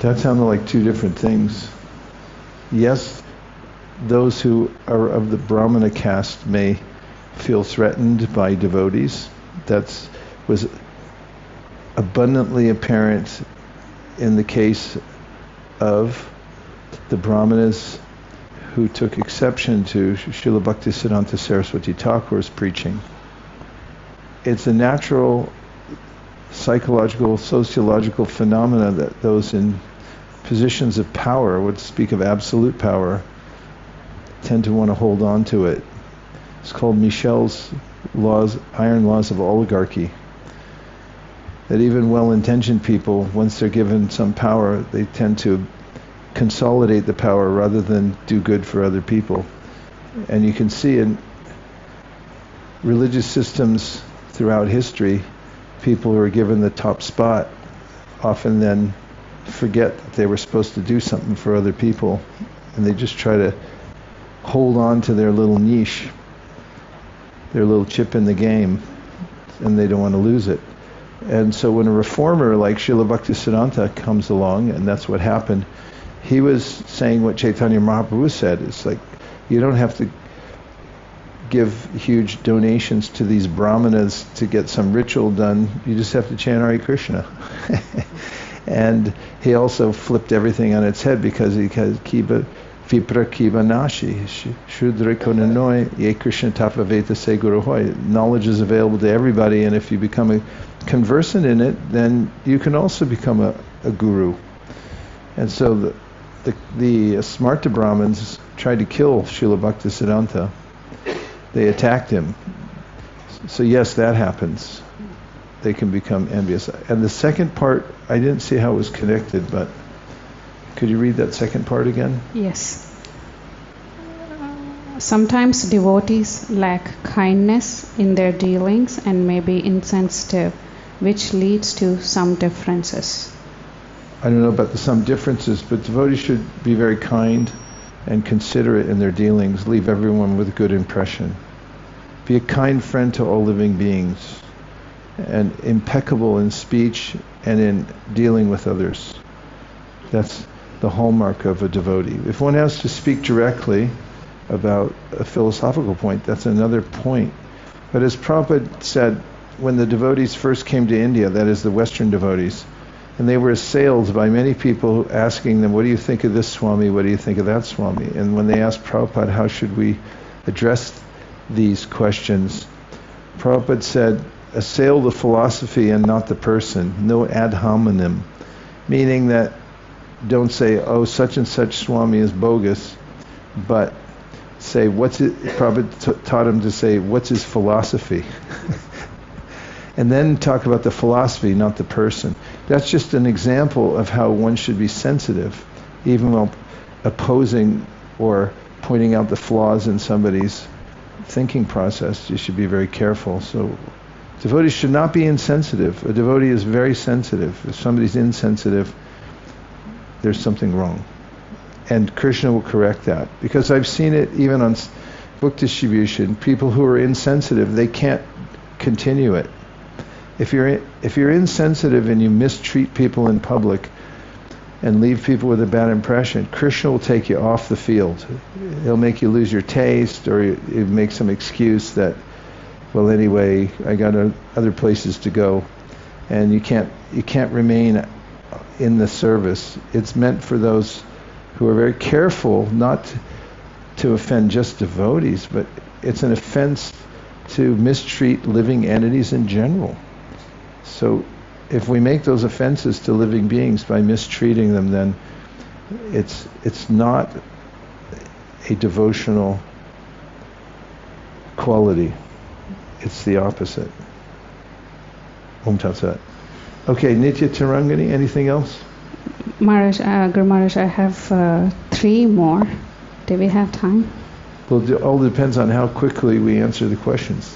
That sounded like two different things. Yes, those who are of the Brahmana caste may feel threatened by devotees. That was abundantly apparent in the case of the Brahmanas who took exception to Srila Bhaktisiddhanta Saraswati Thakur's preaching. It's a natural psychological, sociological phenomena that those in positions of power, would speak of absolute power, tend to want to hold on to it. It's called Michel's laws, iron laws of oligarchy. That even well-intentioned people, once they're given some power, they tend to consolidate the power rather than do good for other people. And you can see in religious systems throughout history, people who are given the top spot often then forget that they were supposed to do something for other people, and they just try to hold on to their little niche, their little chip in the game, and they don't want to lose it. And so when a reformer like Srila Bhaktisiddhanta comes along, and that's what happened, he was saying what Caitanya Mahāprabhu said. It's like, you don't have to give huge donations to these brahmanas to get some ritual done. You just have to chant Hare Krishna. And he also flipped everything on its head because he has kiba vipra kiba nashi shudra konanoi ye Krishna tapa veta se guru hoy. Knowledge is available to everybody, and if you become a conversant in it, then you can also become a guru. And so the Smarta Brahmins tried to kill Srila Bhaktisiddhanta. They attacked him. So yes, that happens. They can become envious. And the second part, I didn't see how it was connected, but could you read that second part again? Yes. Sometimes devotees lack kindness in their dealings and may be insensitive, which leads to some differences. I don't know about some differences, but devotees should be very kind and considerate in their dealings, leave everyone with a good impression. Be a kind friend to all living beings, and impeccable in speech and in dealing with others. That's the hallmark of a devotee. If one has to speak directly about a philosophical point, that's another point. But as Prabhupada said, when the devotees first came to India, that is the Western devotees, and they were assailed by many people asking them, what do you think of this Swami, what do you think of that Swami? And when they asked Prabhupada, how should we address these questions, Prabhupada said, assail the philosophy and not the person, no ad hominem, meaning that don't say, oh, such and such Swami is bogus, but say, Prabhupada taught him to say, what's his philosophy? And then talk about the philosophy, not the person. That's just an example of how one should be sensitive, even while opposing or pointing out the flaws in somebody's thinking process. You should be very careful. So devotees should not be insensitive. A devotee is very sensitive. If somebody's insensitive, there's something wrong. And Krishna will correct that. Because I've seen it even on book distribution. People who are insensitive, they can't continue it. If you're insensitive and you mistreat people in public and leave people with a bad impression, Krishna will take you off the field. He'll make you lose your taste, or he'll make some excuse that, well, anyway, I got other places to go, and you can't remain in the service. It's meant for those who are very careful not to offend just devotees, but it's an offense to mistreat living entities in general. So if we make those offenses to living beings by mistreating them, then it's not a devotional quality. It's the opposite. Om Tat Sat. Okay, Nitya Tarangani, anything else? Maharaj, Guru Maharaj, I have 3 more. Do we have time? Well, it all depends on how quickly we answer the questions.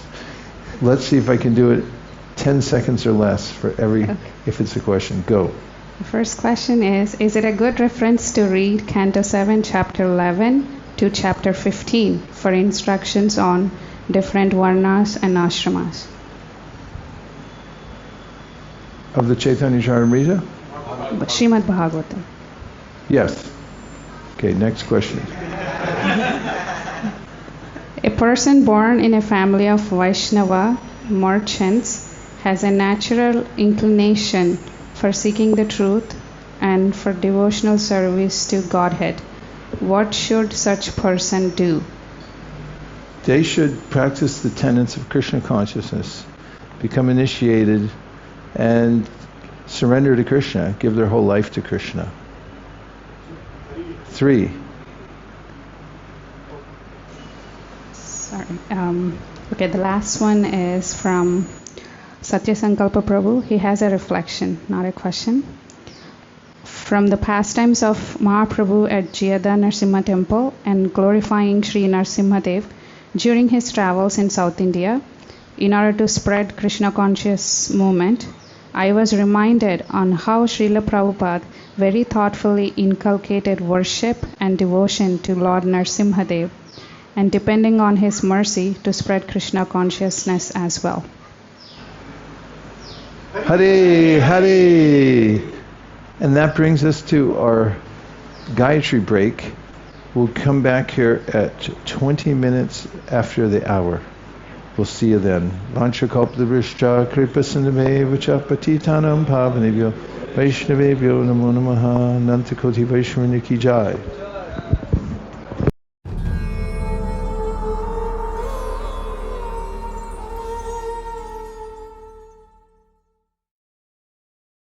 Let's see if I can do it 10 seconds or less for every, if it's a question. Go. The first question is it a good reference to read Canto 7, Chapter 11 to Chapter 15 for instructions on different varnas and ashramas? Of the Caitanya Charitamrita? Srimad Bhagavatam. Yes. Okay, next question. A person born in a family of Vaishnava merchants has a natural inclination for seeking the truth and for devotional service to Godhead. What should such person do? They should practice the tenets of Krishna consciousness, become initiated, and surrender to Krishna, give their whole life to Krishna. 3. Sorry. Okay, the last one is from Satya Sankalpa Prabhu. He has a reflection, not a question. From the pastimes of Mahāprabhu at Jayada Narsimha Temple and glorifying Sri Narsimhadev during his travels in South India, in order to spread Krishna conscious movement, I was reminded on how Srila Prabhupada very thoughtfully inculcated worship and devotion to Lord Narsimhadev, and depending on his mercy to spread Krishna consciousness as well. Hare Hare! And that brings us to our Gayatri break. We'll come back here at 20 minutes after the hour. We'll see you then. Vanchakalpadrishcha kripasindhameva patitanam pavanebhyo Vaishnavebhyo namo namaha Nantakoti Vaishwarni ki jai.